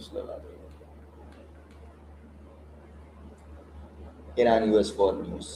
News लगा देगा। Iran US war news.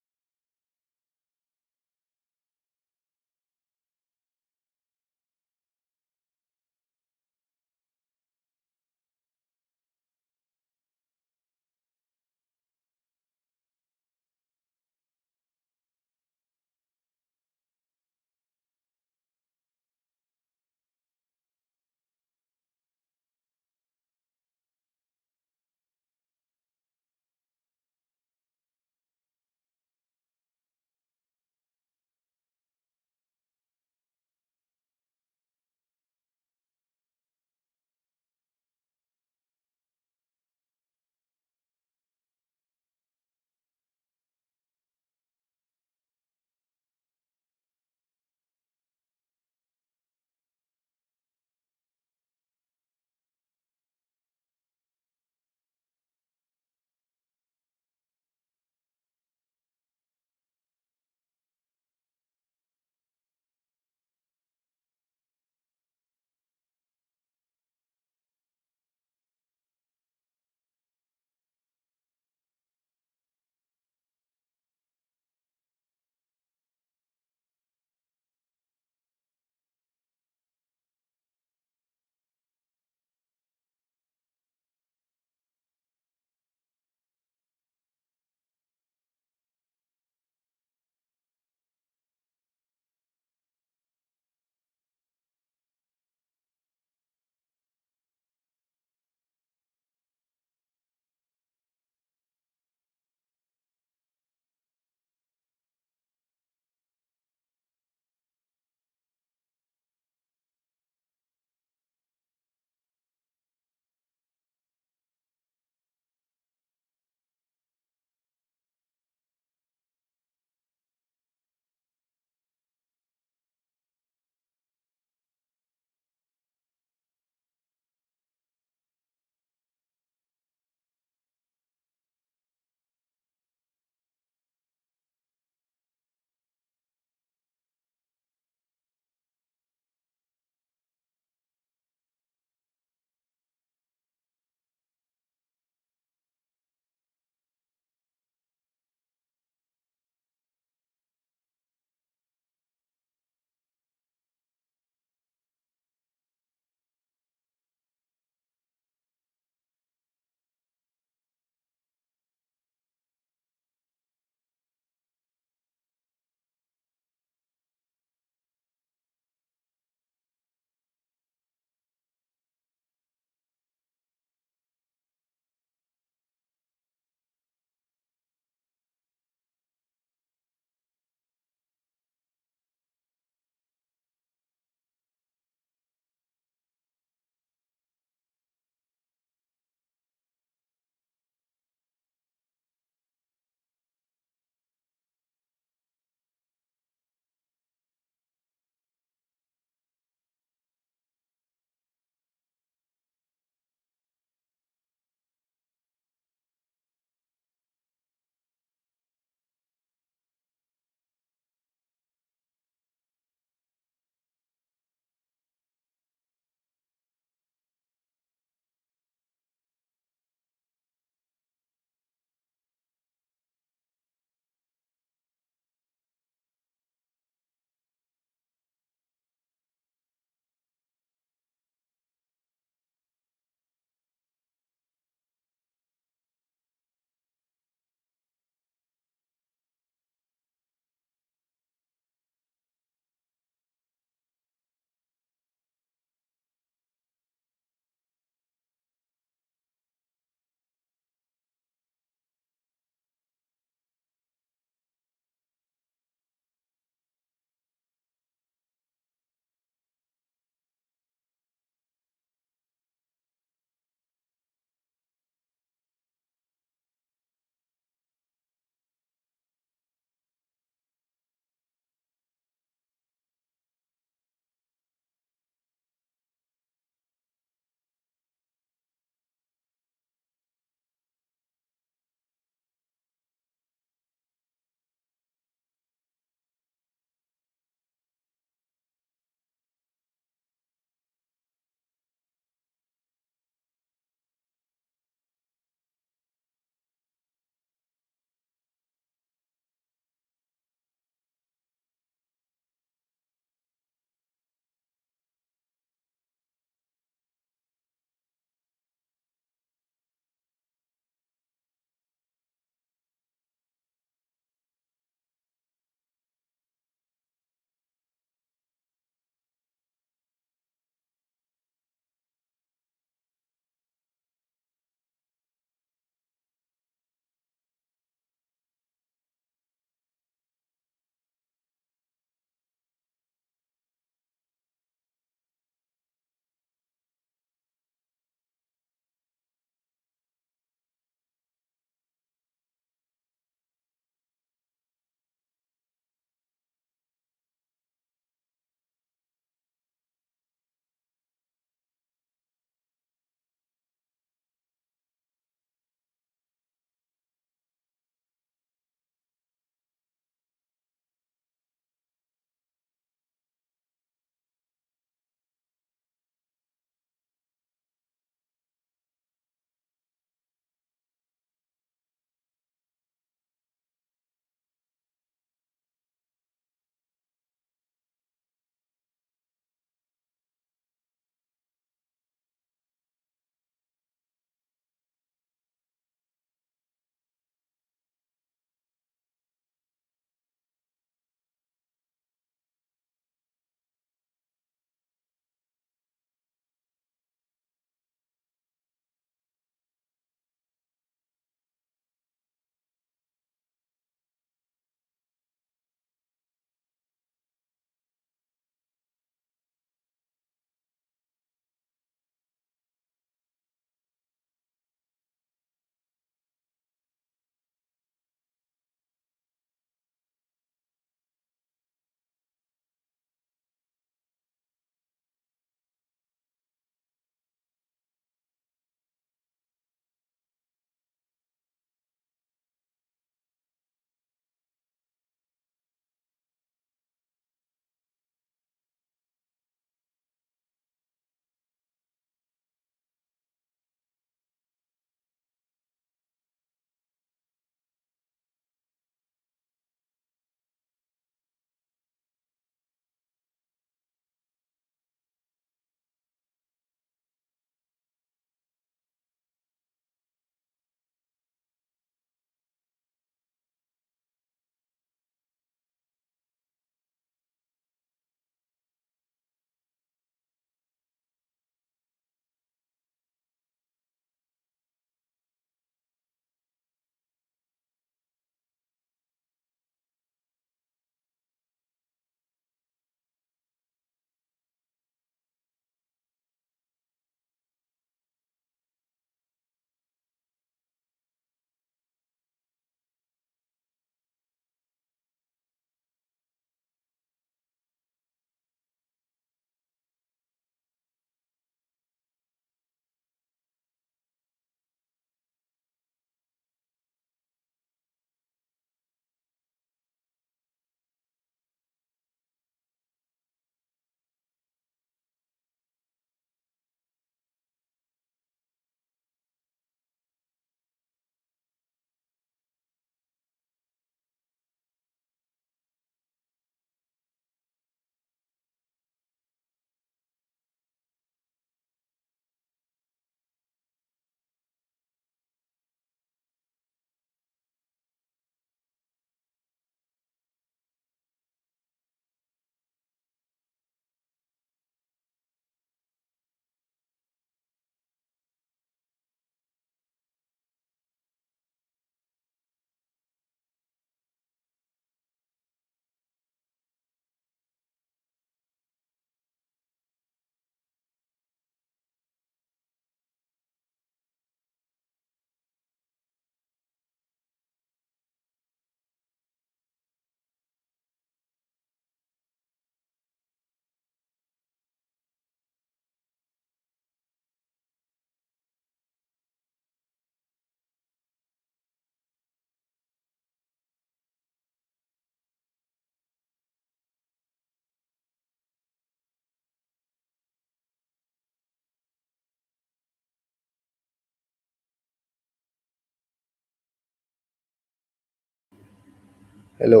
Hello.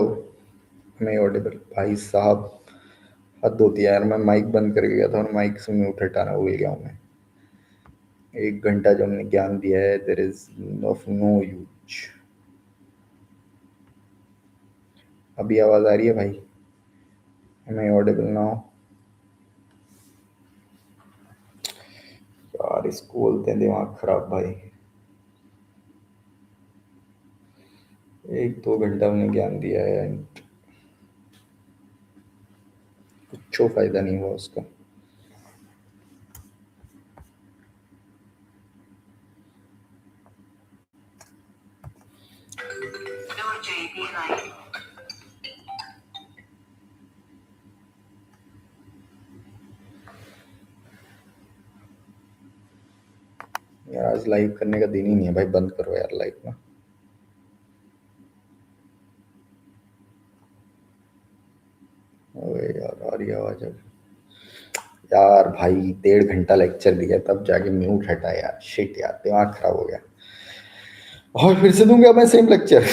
मैं ऑडिबल भाई साहब? हद होती है यार, मैं माइक बंद करके गया था और माइक से म्यूट हटाना भूल गया हूँ मैं। 1 घंटा जो हमने ज्ञान दिया है, there is of no use. अभी आवाज आ रही है भाई? मैं ऑडिबल नाउ? यार इसको बोलते हैं दिमाग खराब भाई। 1-2 घंटा हमने ज्ञान दिया है and कुछ फायदा नहीं हुआ उसका। यार आज लाइव करने का दिन ही नहीं है भाई, बंद करो यार लाइव ना। ओए यार आ रही है आवाज अब। यार भाई 1.5 घंटा लेक्चर दिया तब जाके म्यूट हटा यार, शिट यार दिमाग खराब हो गया। और फिर से दूंगा मैं सेम लेक्चर।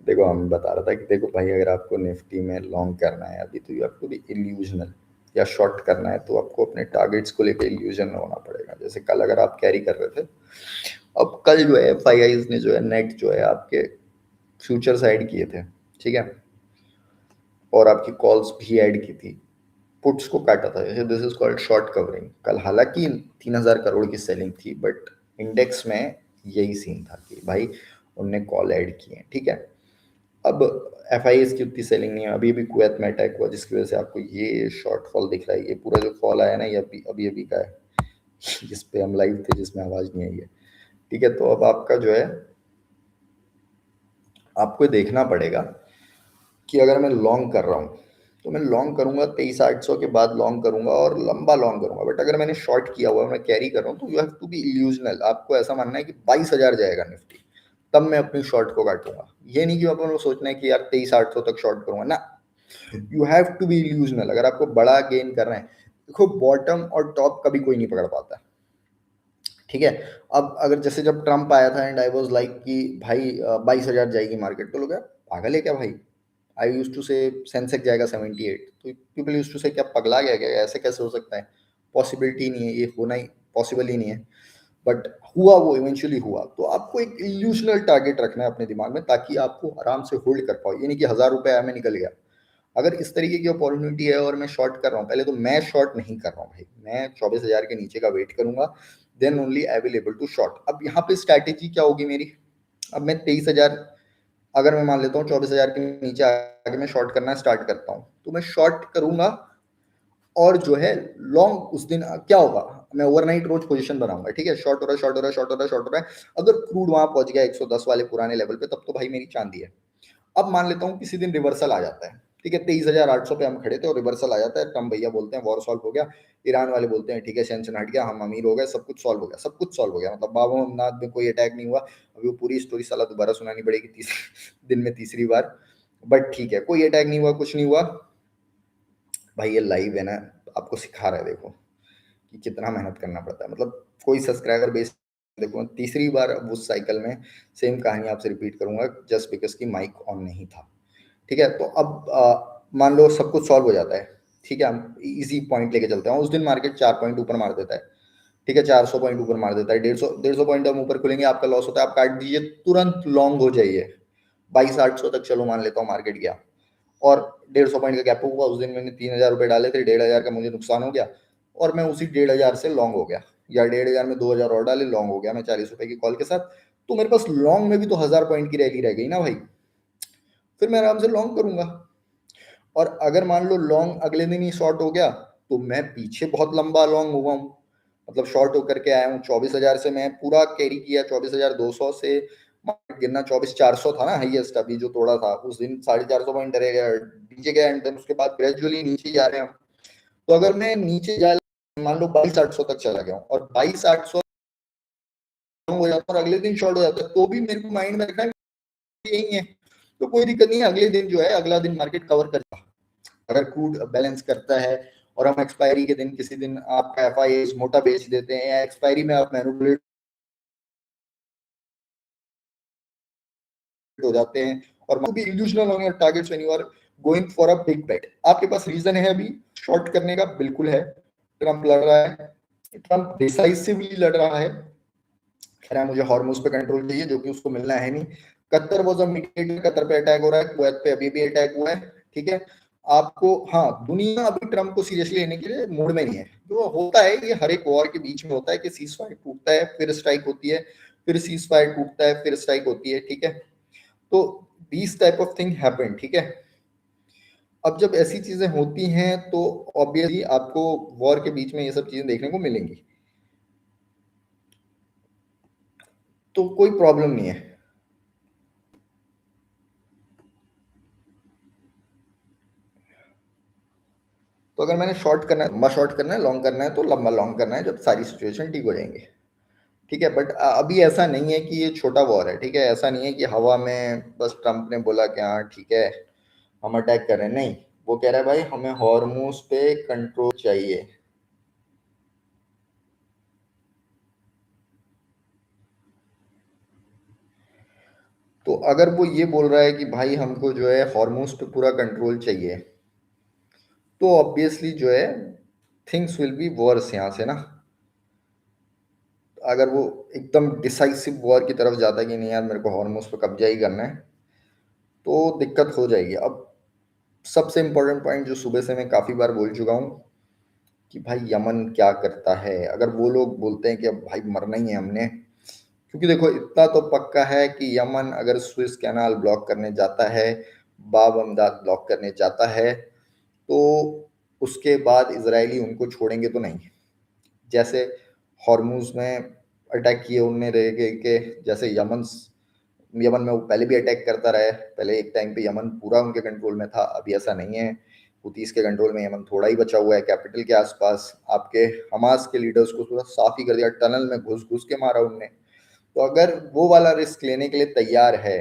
देखो हम बता रहा था कि देखो भाई, अगर आपको निफ्टी में लॉन्ग करना है अभी, तो यू हैव टू बी इल्यूजनल। या शॉर्ट करना है तो आपको अपने टारगेट्स को लेकर इल्यूजन में होना पड़ेगा। जैसे कल अगर आप कैरी कर रहे थे, अब कल जो है FIIs ने जो है नेट जो है आपके फ्यूचर साइड किए थे, ठीक है, और आपकी कॉल्स भी ऐड की थी, पुट्स को काटा था। जैसे this is called short covering. कल हालांकि 3,000 करोड़ की सेलिंग थी, बट इंडेक्स में यही सीन था कि भाई उनने कॉल ऐड किए हैं, ठीक है। अब FIs की उतनी सेलिंग नहीं है। अभी अभी कुवैत में अटैक हुआ, जिसकी वजह से आपको ये शॉर्टफॉल दिख रहा है। ये पूरा जो फॉल आया ना, ये अभी अभी का है, जिस पे हम लाइव थे, जिसमें आवाज नहीं आई है, ठीक है। तो अब आपका जो है, आपको देखना पड़ेगा कि अगर मैं लॉन्ग कर रहा हूँ तो मैं लॉन्ग करूंगा 23,800 के बाद लॉन्ग करूंगा और लंबा लॉन्ग करूंगा। बट अगर मैंने शॉर्ट किया हुआ है, मैं कैरी कर रहा हूँ, तो यू हैव टू बी इल्यूजनल। आपको ऐसा मानना है कि 22,000 जाएगा निफ्टी, तब मैं अपनी शॉर्ट को काटूंगा। ये नहीं कि अपन को सोचना है कि यार 23,800 तक शॉर्ट करूंगा ना। यू हैव टू बी इल्यूजनल अगर आपको बड़ा गेन करना है। देखो बॉटम और टॉप कभी कोई नहीं पकड़ पाता, ठीक है। अब अगर जैसे जब ट्रम्प आया था एंड आई वाज लाइक कि भाई 22,000 जाएगी मार्केट, तो लोग यार पागल है क्या भाई। आई यूज टू से सेंसेक्स जाएगा 78, तो पीपल यूज टू से क्या पगला गया क्या, ऐसे कैसे हो सकता है, पॉसिबिलिटी नहीं है, ये होना ही पॉसिबल ही नहीं है। बट हुआ, वो इवेंचुअली हुआ। तो आपको एक इल्यूशनल टारगेट रखना है अपने दिमाग में, ताकि आपको आराम से होल्ड कर पाओ। ये नहीं कि 1,000 रुपए आया मैं निकल गया। अगर इस तरीके की अपॉर्चुनिटी है और मैं शॉर्ट कर रहा हूँ, पहले तो मैं शॉर्ट नहीं कर रहा हूँ भाई, मैं 24,000 के नीचे का वेट करूंगा, then only I will able to short. अब यहाँ पे स्ट्रैटेजी क्या होगी मेरी? अब मैं 23,000, अगर मैं मान लेता हूँ 24,000 के नीचे आगे मैं शॉर्ट करना स्टार्ट करता हूँ, तो मैं शॉर्ट करूंगा। और जो है लॉन्ग उस दिन क्या होगा, मैं ओवरनाइट रोज पोजीशन बनाऊंगा, ठीक है। शॉर्ट हो रहा है, शॉर्ट हो रहा है, शॉर्ट हो रहा है, शॉर्ट हो रहा है। अगर क्रूड वहां पहुंच गया 110 वाले पुराने लेवल पे, तब तो भाई मेरी चांदी है। अब मान लेता हूँ किसी दिन रिवर्सल आ जाता है, ठीक है, 23,800 पे हम खड़े थे और रिवर्सल आ जाता है। ट्रम्प भैया बोलते हैं वॉर सॉल्व हो गया, ईरान वाले बोलते हैं ठीक है टेंशन हट गया, हम अमीर हो गए, सब कुछ सॉल्व हो गया, सब कुछ सॉल्व हो गया। मतलब बाबा अमरनाथ में कोई अटैक नहीं हुआ। अभी वो पूरी स्टोरी साला दोबारा सुनानी पड़ेगी तीसरी दिन में, तीसरी बार। बट ठीक है, कोई अटैक नहीं हुआ, कुछ नहीं हुआ। भाई ये लाइव है ना, आपको सिखा रहा है, देखो कि कितना मेहनत करना पड़ता है। मतलब कोई सब्सक्राइबर बेस, देखो मैं तीसरी बार अब उस साइकिल में सेम कहानी आपसे रिपीट करूंगा, जस्ट बिकॉज की माइक ऑन नहीं था, ठीक है। तो अब मान लो सब कुछ सॉल्व हो जाता है, ठीक है, हम इजी पॉइंट लेके चलते हैं। उस दिन मार्केट 4 पॉइंट ऊपर मार देता है, ठीक है, 400 पॉइंट ऊपर मार देता है। 150 पॉइंट हम ऊपर खुलेंगे, आपका लॉस होता है, आप काट दीजिए, तुरंत लॉन्ग हो जाइए। 22,800 तक चलो मान लेता हूँ मार्केट गया, और 150 पॉइंट का गैप हुआ। उस दिन मैंने 3,000 रुपये डाले थे, 1,500 का मुझे नुकसान हो गया, और मैं उसी 1,500 से लॉन्ग हो गया, या 1,500 में 2,000 और डाले, लॉन्ग हो गया मैं 40 रुपए की कॉल के साथ। तो मेरे पास लॉन्ग में भी तो 1,000 पॉइंट की रैली रह गई ना भाई। फिर मैं आराम से लॉन्ग करूंगा। और अगर मान लो लॉन्ग अगले दिन ही शॉर्ट हो गया, तो मैं पीछे बहुत लंबा लॉन्ग हुआ हूँ। मतलब शॉर्ट होकर के आया हूँ 24,000 से, मैं पूरा कैरी किया 24,200 से। मार्केट गिरना 24,400 था ना हाईएस्ट, अभी जो तोड़ा था उस दिन 450 पॉइंट रह गया, नीचे गया, एंड देन उसके बाद ग्रेजुअली नीचे जा रहे हैं हम। तो अगर मैं नीचे जा, मान लो 22,800 तक चला गया हूँ, और 22,800 हो जाता है और अगले दिन शॉर्ट हो जाता है, तो भी मेरे को माइंड में रखना है यही है, तो कोई दिक्कत नहीं है। अगले दिन जो है, अगला दिन मार्केट कवर करेगा। अगर क्रूड बैलेंस करता है और हम एक्सपायरी के दिन किसी दिन आपका FIAs मोटा बेच देते हैं, या एक्सपायरी में आप मैनिपुलेट हो जाते हैं और be illusional on your targets when you are going for a big bet. आपके पास रीजन है अभी शॉर्ट करने का, बिल्कुल है। ट्रंप लड़ रहा है, ट्रंप डिसाइसिवली लड़ रहा है। कह रहा है मुझे हॉर्मुज पे कंट्रोल चाहिए, जो कि उसको मिलना है नहीं। Qatar was a mediator, Qatar पे अटैक हो रहा है, कुवैत पे अभी भी अटैक हुआ है, ठीक है। आपको, हाँ, दुनिया अभी ट्रंप को सीरियसली लेने के लिए मूड में नहीं है। जो होता है ये हर एक वॉर के बीच में होता है कि सीज फायर टूटता है, फिर स्ट्राइक होती है, फिर सीज फायर टूटता है, फिर स्ट्राइक होती है, ठीक है। तो these type of thing happen, ठीक है। अब जब ऐसी चीजें होती हैं तो ऑब्वियसली आपको वॉर के बीच में ये सब चीजें देखने को मिलेंगी, तो कोई प्रॉब्लम नहीं है। तो अगर मैंने शॉर्ट करना है, लंबा शॉर्ट करना है, लॉन्ग करना है तो लंबा लॉन्ग करना है, जब सारी सिचुएशन ठीक हो जाएंगे, ठीक है। बट अभी ऐसा नहीं है कि ये छोटा वॉर है, ठीक है। ऐसा नहीं है कि हवा में बस ट्रंप ने बोला कि हाँ ठीक है हम अटैक कर रहे हैं, नहीं। वो कह रहा है भाई हमें हॉर्मूज पे कंट्रोल चाहिए। तो अगर वो ये बोल रहा है कि भाई हमको जो है हॉर्मोन्स पे पूरा कंट्रोल चाहिए, तो ऑब्वियसली जो है थिंग्स विल बी वर्स यहाँ से ना। अगर वो एकदम डिसाइसिव वॉर की तरफ जाता है कि नहीं यार मेरे को हॉर्मोन्स पे कब्जा ही करना है, तो दिक्कत हो जाएगी। अब सबसे इम्पोर्टेंट पॉइंट जो सुबह से मैं काफ़ी बार बोल चुका हूँ कि भाई यमन क्या करता है। अगर वो लोग बोलते हैं कि अब भाई मरना ही है हमने, क्योंकि देखो इतना तो पक्का है कि यमन अगर स्विस कैनाल ब्लॉक करने जाता है, बाब अमदाद ब्लॉक करने जाता है, तो उसके बाद इजरायली उनको छोड़ेंगे तो नहीं। जैसे हॉर्मूज में अटैक किए उनने रह गए के, जैसे यमन में वो पहले भी अटैक करता रहा है। पहले एक टाइम पे यमन पूरा उनके कंट्रोल में था, अभी ऐसा नहीं है। हुतीस के कंट्रोल में यमन थोड़ा ही बचा हुआ है कैपिटल के आसपास। आपके हमास के लीडर्स को पूरा साफ ही कर दिया, टनल में घुस घुस के मारा उनने। तो अगर वो वाला रिस्क लेने के लिए तैयार है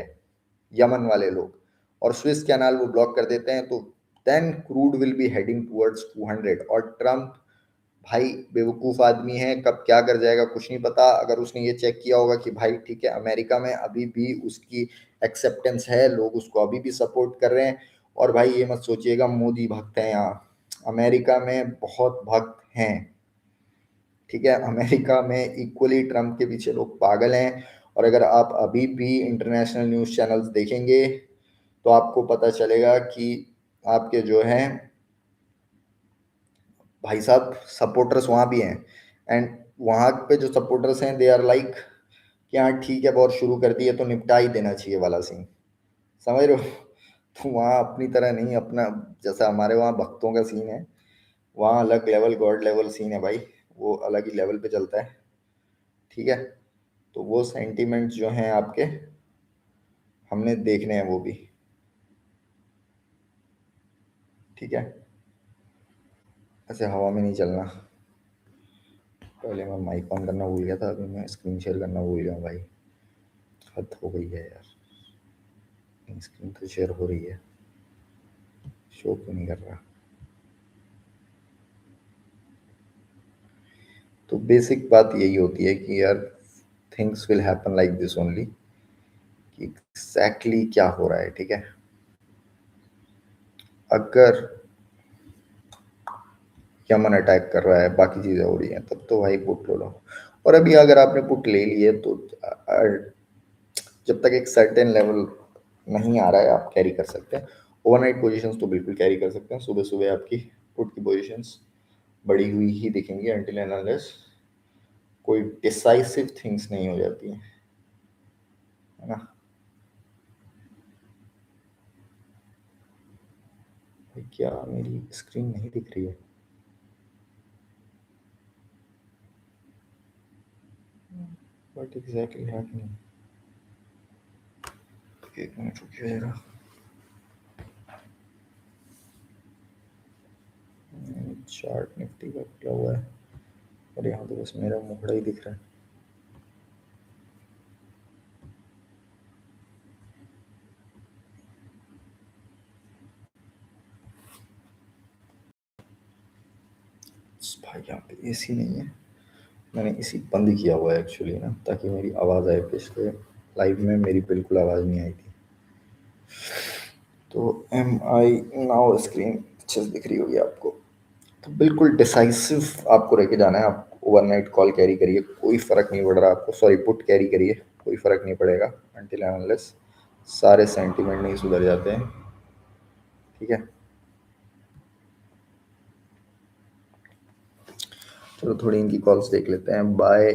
यमन वाले लोग और स्विस कैनाल वो ब्लॉक कर देते हैं, तो then crude will be heading towards 200। और ट्रम्प भाई बेवकूफ़ आदमी है, कब क्या कर जाएगा कुछ नहीं पता। अगर उसने ये चेक किया होगा कि भाई ठीक है अमेरिका में अभी भी उसकी एक्सेप्टेंस है, लोग उसको अभी भी सपोर्ट कर रहे हैं। और भाई ये मत सोचिएगा मोदी भक्त हैं यहाँ, अमेरिका में बहुत भक्त हैं, ठीक है। अमेरिका में इक्वली ट्रम्प के पीछे लोग पागल हैं। और अगर आप अभी भी इंटरनेशनल न्यूज़ चैनल्स देखेंगे तो आपको पता चलेगा कि आपके जो हैं भाई साहब सपोर्टर्स वहाँ भी हैं। एंड वहाँ पे जो सपोर्टर्स हैं दे आर लाइक कि हाँ ठीक है वॉर शुरू कर दी है तो निपटा ही देना चाहिए वाला सीन, समझ रहे हो। तो वहाँ अपनी तरह नहीं, अपना जैसा हमारे वहाँ भक्तों का सीन है, वहाँ अलग लेवल गॉड लेवल सीन है भाई, वो अलग ही लेवल पे चलता है, ठीक है। तो वो सेंटिमेंट्स जो हैं आपके, हमने देखने हैं वो भी, ठीक है। ऐसे हवा में नहीं चलना। पहले मैं माइक ऑन करना भूल गया था, अभी मैं स्क्रीन शेयर करना भूल गया हूँ भाई। हद हो गई है यार, स्क्रीन तो शेयर हो रही है, शो क्यों नहीं कर रहा। तो बेसिक बात यही होती है कि यार things will happen like this only, कि एग्जैक्टली क्या हो रहा है, ठीक है। अगर यमन अटैक कर रहा है, बाकी चीज़ें हो रही हैं, तब तो भाई पुट लो लो। और अभी अगर आपने पुट ले ली है तो जब तक एक सर्टेन लेवल नहीं आ रहा है आप कैरी कर सकते हैं। ओवरनाइट पोजीशंस तो बिल्कुल कैरी कर सकते हैं, सुबह सुबह आपकी पुट की पोजीशंस बढ़ी हुई ही दिखेंगी अनटिल एंड अनलेस कोई डिसाइसिव थिंग्स नहीं हो जाती हैं, है ना। भाई क्या मेरी स्क्रीन नहीं दिख रही है? What exactly happening? एक मिनट रुकिए जरा। चार्ट निफ्टी का खुला हुआ है और यहाँ तो बस मेरा मुखड़ा ही दिख रहा है। भाई यहाँ पे एसी नहीं है, मैंने एसी बंद किया हुआ है एक्चुअली ना, ताकि मेरी आवाज़ आए। पिछले लाइव में मेरी बिल्कुल आवाज़ नहीं आई थी। तो एम आई नाउ स्क्रीन अच्छे से दिख रही होगी आपको। तो बिल्कुल डिसाइसिव आपको लेके जाना है। आप ओवरनाइट कॉल कैरी करिए, कोई फ़र्क नहीं पड़ रहा आपको, सॉरी पुट कैरी करिए, कोई फ़र्क नहीं पड़ेगा अनटिल एंड अनलेस सारे सेंटीमेंट नहीं सुधर जाते हैं। ठीक है, चलो थोड़ी इनकी कॉल्स देख लेते हैं। बाय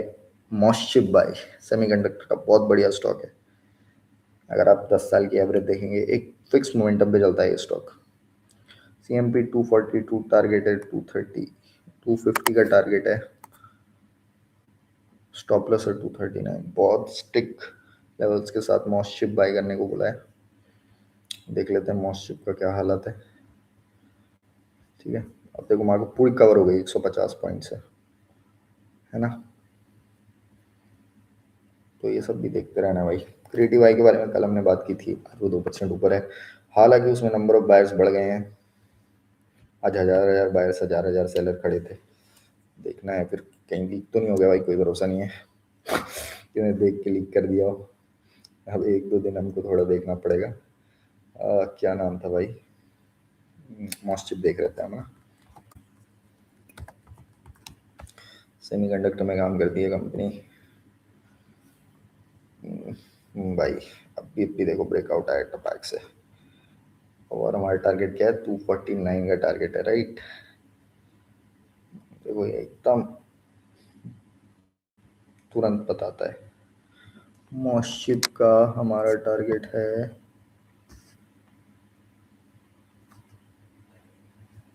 मॉस्चिप बाय, सेमीकंडक्टर का बहुत बढ़िया स्टॉक है। अगर आप 10 साल की एवरेज देखेंगे, एक फिक्स मोमेंटम पे चलता है ये stock. C M P 242 target है, 230, 250 का टारगेट है, स्टॉप लॉस है 239। बहुत स्टिक लेवल्स के साथ मॉस्चिप बाय करने को बोला है। देख लेते हैं मॉस्चिप का क्या हालत है। ठीक है, अब देखो मार्केट पूरी कवर हो गई 150 पॉइंट से, है ना। तो ये सब भी देखते रहना भाई। क्रिएटिव आई के बारे में कल हमने बात की थी, आज वो 2% ऊपर है। हालांकि उसमें नंबर ऑफ बायर्स बढ़ गए हैं। आज हजार हजार बायर्स, हजार हजार सेलर खड़े थे। देखना है फिर कहीं लीक तो नहीं हो गया भाई, कोई भरोसा नहीं है कि देख के लीक कर दिया हो। अब 1-2 दिन हमको थोड़ा देखना पड़ेगा। क्या नाम था भाई, मॉस्चिप देख रहे थे हम ना। सेमीकंडक्टर में काम करती है कंपनी भाई। अब भी देखो ब्रेकआउट आया टपैक से, और हमारा टारगेट क्या है, 249 का टारगेट है, राइट। देखो ये एकदम तुरंत बताता है। मॉस्चिप का हमारा टारगेट है,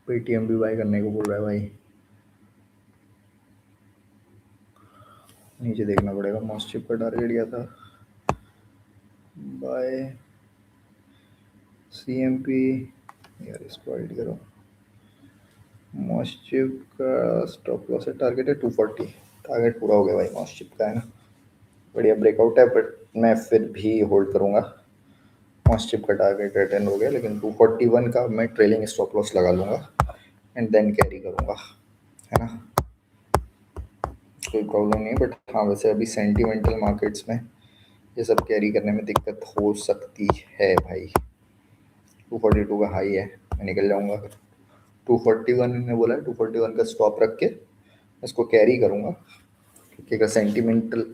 पेटीएम भी बाय करने को बोल रहा है भाई। नीचे देखना पड़ेगा, मॉस्चिप का टारगेट क्या था, बाय सी एम पी। यार इसको हाइड करो। मॉस्चिप का स्टॉप लॉस है, टारगेट है 240। टारगेट पूरा हो गया भाई मॉस्चिप का, है ना। बढ़िया ब्रेकआउट है, बट मैं फिर भी होल्ड करूंगा। मॉस्चिप का टारगेट अटेंड हो गया, लेकिन 241 का मैं ट्रेलिंग स्टॉप लॉस लगा लूंगा एंड देन कैरी करूंगा, है ना। कोई प्रॉब्लम नहीं, बट हाँ वैसे अभी सेंटिमेंटल मार्केट्स में ये सब कैरी करने में दिक्कत हो सकती है भाई। 242 का हाई है, मैं निकल जाऊंगा। 241 ने बोला है, 241 का स्टॉप रख के इसको कैरी करूंगा, क्योंकि अगर सेंटिमेंटल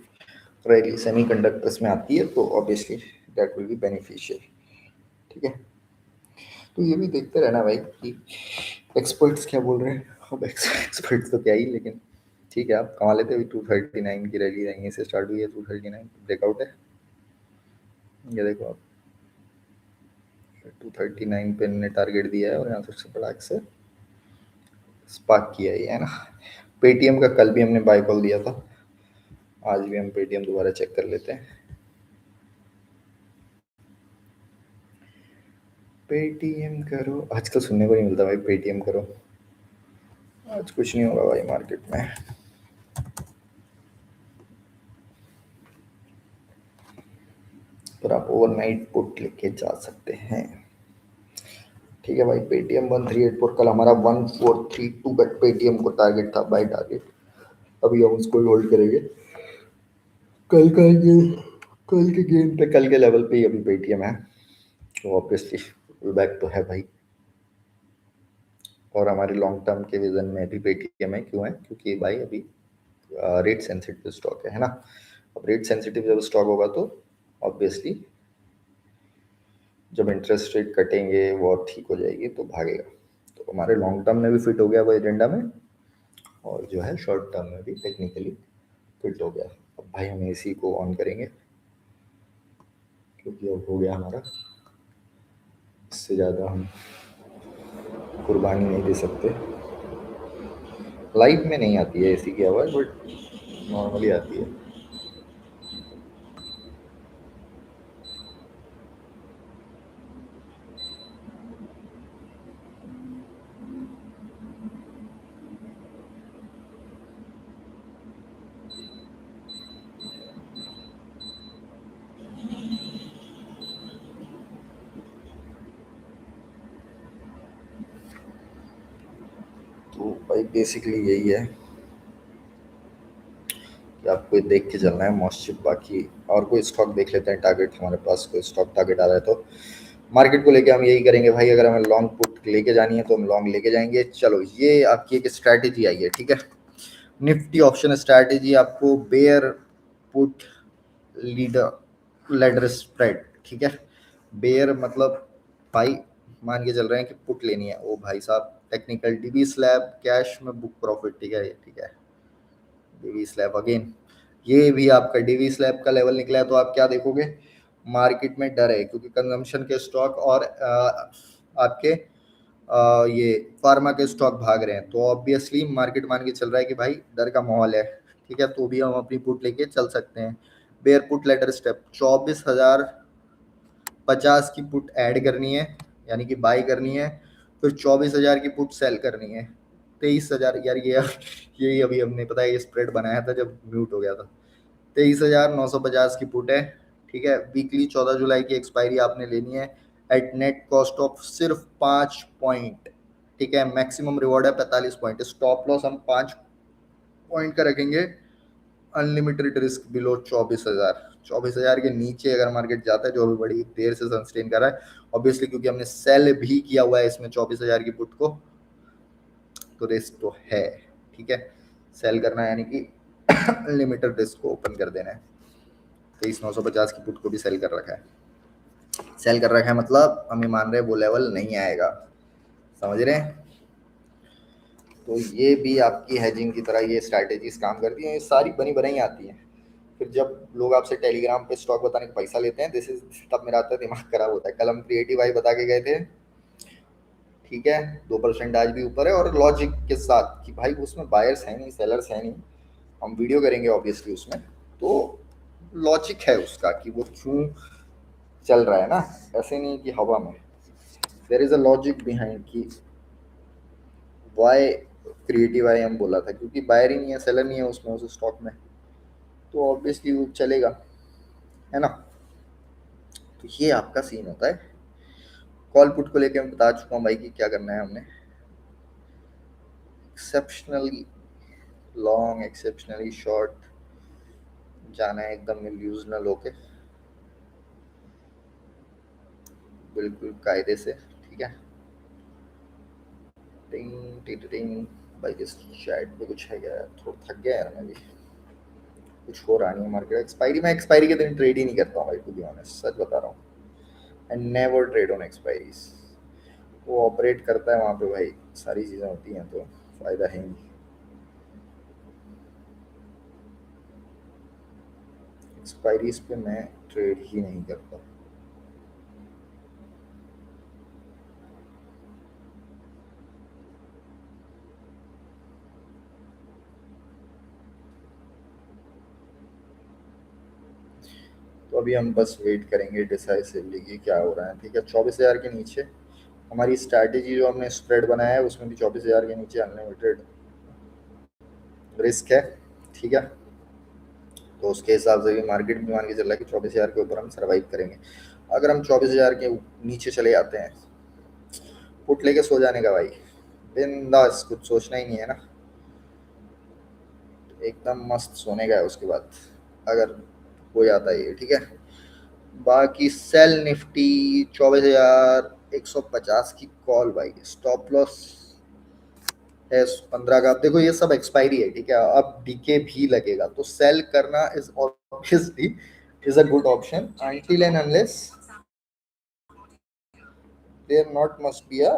रैली सेमी कंडक्टर्स में आती है तो obviously that will be beneficial. ठीक है, तो ये भी देखते रहना भाई कि एक्सपर्ट्स क्या बोल रहे हैं। अब एक्सपर्ट्स तो क्या ही, लेकिन ठीक है आप कमा लेते हो। 239 की रैली यहीं से स्टार्ट हुई है, 239 ब्रेकआउट है। ये देखो आप, 239 पे इन्होंने टारगेट दिया है और यहाँ से फटाक से स्पार्क किया ही है ना। पेटीएम का कल भी हमने बाय कॉल दिया था, आज भी हम पेटीएम दोबारा चेक कर लेते हैं। पेटीएम करो, आजकल सुनने को नहीं मिलता भाई पेटीएम करो। आज कुछ नहीं होगा भाई मार्केट में। पर आप ओवरनाइट पुट लेके जा सकते हैं। ठीक है भाई, पेटीएम 1384, कल हमारा 1432 का पेटीएम को टारगेट था, बाय टारगेट। अभी हम उसको होल्ड करेंगे। कल का ये कल के गेम पे, कल के लेवल पे ही अभी पेटीएम है, तो ऑब्वियसली पुल बैक तो है भाई। और हमारे लॉन्ग टर्म के विजन में भी पेटीएम है। क्यों है, क्योंकि भाई अभी रेट सेंसिटिव स्टॉक है ना। अब रेट सेंसिटिव जब स्टॉक होगा तो ऑब्वियसली जब इंटरेस्ट रेट कटेंगे वो ठीक हो जाएगी तो भागेगा। तो हमारे लॉन्ग टर्म में भी फिट हो गया वो एजेंडा में, और जो है शॉर्ट टर्म में भी टेक्निकली फिट हो गया। अब भाई हम एसी को ऑन करेंगे, क्योंकि अब हो गया हमारा, इससे ज़्यादा हम कुर्बानी नहीं दे सकते। लाइव में नहीं आती है एसी की आवाज़, बट नॉर्मली आती है। तो भाई बेसिकली यही है कि आपको ये देख के चलना है मॉस्चिप। बाकी और कोई स्टॉक देख लेते हैं टारगेट, हमारे पास कोई स्टॉक टारगेट आ रहा है तो। मार्केट को लेके हम यही करेंगे भाई, अगर हमें लॉन्ग पुट लेके जानी है तो हम लॉन्ग लेके जाएंगे। चलो ये आपकी एक स्ट्रैटेजी आई है, ठीक है। निफ्टी ऑप्शन स्ट्रैटेजी आपको bear put leader ladder spread, ठीक है। बेयर मतलब भाई मान के चल रहे हैं कि पुट लेनी है, ओ भाई साहब टेक्निकल डीबी स्लैब कैश में बुक प्रॉफिट, ठीक है, ठीक है। डीवी स्लैब अगेन, ये भी आपका डीवी स्लैब का लेवल निकला है, तो आप क्या देखोगे, मार्केट में डर है क्योंकि कंजम्पशन के स्टॉक और आपके ये फार्मा के स्टॉक भाग रहे हैं, तो ऑब्वियसली मार्केट मान के चल रहा है कि भाई डर का माहौल है, ठीक है। तो भी हम अपनी पुट लेके चल सकते हैं। बेयर पुट लेटर स्टेप 24,050 की पुट ऐड करनी है, यानी कि बाई करनी है, फिर 24,000 की पुट सेल करनी है। 23,000 यार ये यही अभी हमने पता है ये स्प्रेड बनाया था जब म्यूट हो गया था। 23,950 की पुट है, ठीक है। वीकली 14 जुलाई की एक्सपायरी आपने लेनी है एट नेट कॉस्ट ऑफ सिर्फ 5 पॉइंट, ठीक है। मैक्सिमम रिवॉर्ड है 45 पॉइंट। स्टॉप लॉस हम 5 पॉइंट का रखेंगे। Unlimited risk below 24,000। 24,000 के नीचे अगर मार्केट जाता है, जो अभी बड़ी देर से सस्टेन कर रहा है ऑब्वियसली, क्योंकि हमने सेल भी किया हुआ है इसमें 24,000 की पुट को, तो रिस्क तो है, ठीक है। सेल करना है यानी कि अनलिमिटेड रिस्क को ओपन कर देना है। 23,950 की पुट को भी सेल कर रखा है। सेल कर रखा है मतलब हम ये मान रहे हैं वो लेवल नहीं आएगा, समझ रहे हैं। तो ये भी आपकी हैजिंग की तरह ये स्ट्रैटेजीज काम करती हैं, ये सारी बनी बनाई आती हैं। फिर जब लोग आपसे टेलीग्राम पे स्टॉक बताने का पैसा लेते हैं, दिस इज तब मेरा आता है दिमाग खराब होता है। कल हम क्रिएटिव आई बता के गए थे, ठीक है, 2% आज भी ऊपर है, और लॉजिक के साथ कि भाई उसमें बायर्स है नहीं, सेलर्स है नहीं। हम वीडियो करेंगे ऑब्वियसली उसमें, तो लॉजिक है उसका कि वो क्यों चल रहा है ना, ऐसे नहीं कि हवा में। There is a logic behind कि वाई क्रिएटिव आई हम बोला था, क्योंकि बायर ही नहीं है, सेलर नहीं है उसमें, उस स्टॉक में, तो ऑब्वियसली वो चलेगा, है ना। तो ये आपका सीन होता है। कॉल पुट को लेके मैं बता चुका हूँ भाई कि क्या करना है हमने। एक्सेप्शनली लॉन्ग, एक्सेप्शनली शॉर्ट जाना है, एकदम इल्यूजनल होके, बिल्कुल कायदे से, ठीक है। टिंग टिंग टिंग। भाई इस चैट पे कुछ है क्या यार, थोड़ा थक गया यार मैं भी, कुछ हो रहा नहीं है मार्केट। एक्सपायरी, मैं एक्सपायरी के दिन ट्रेड ही नहीं करता हूँ भाई, टू बी ऑनेस्ट, सच बता रहा हूँ। And never trade on expiries. वो ऑपरेट करता है वहाँ पे भाई, सारी चीज़ें होती हैं, तो फायदा है नहीं। एक्सपायरीज पे मैं ट्रेड ही नहीं करता। तो अभी हम बस वेट करेंगे डिसाइसिवली कि क्या हो रहा है, ठीक है। 24,000 के नीचे हमारी स्ट्रैटेजी जो हमने स्प्रेड बनाया है उसमें भी 24,000 के नीचे अनलिमिटेड रिस्क है, ठीक है। तो उसके हिसाब से भी मार्केट भी मान के चल रहा है कि 24,000 के ऊपर हम सर्वाइव करेंगे। अगर हम 24,000 के नीचे चले जाते हैं, पुट लेके सो जाने का भाई, बिंदास, कुछ सोचना ही नहीं है ना, एकदम मस्त सोने का है उसके बाद, अगर हो जाता है ये, ठीक है। बाकी सेल निफ्टी 24,150 की कॉल भाई, स्टॉप लॉस है 15 का। अब देखो ये सब एक्सपायरी है, ठीक है, अब डीके भी लगेगा, तो सेल करना is obviously is a good option until and unless there not must be a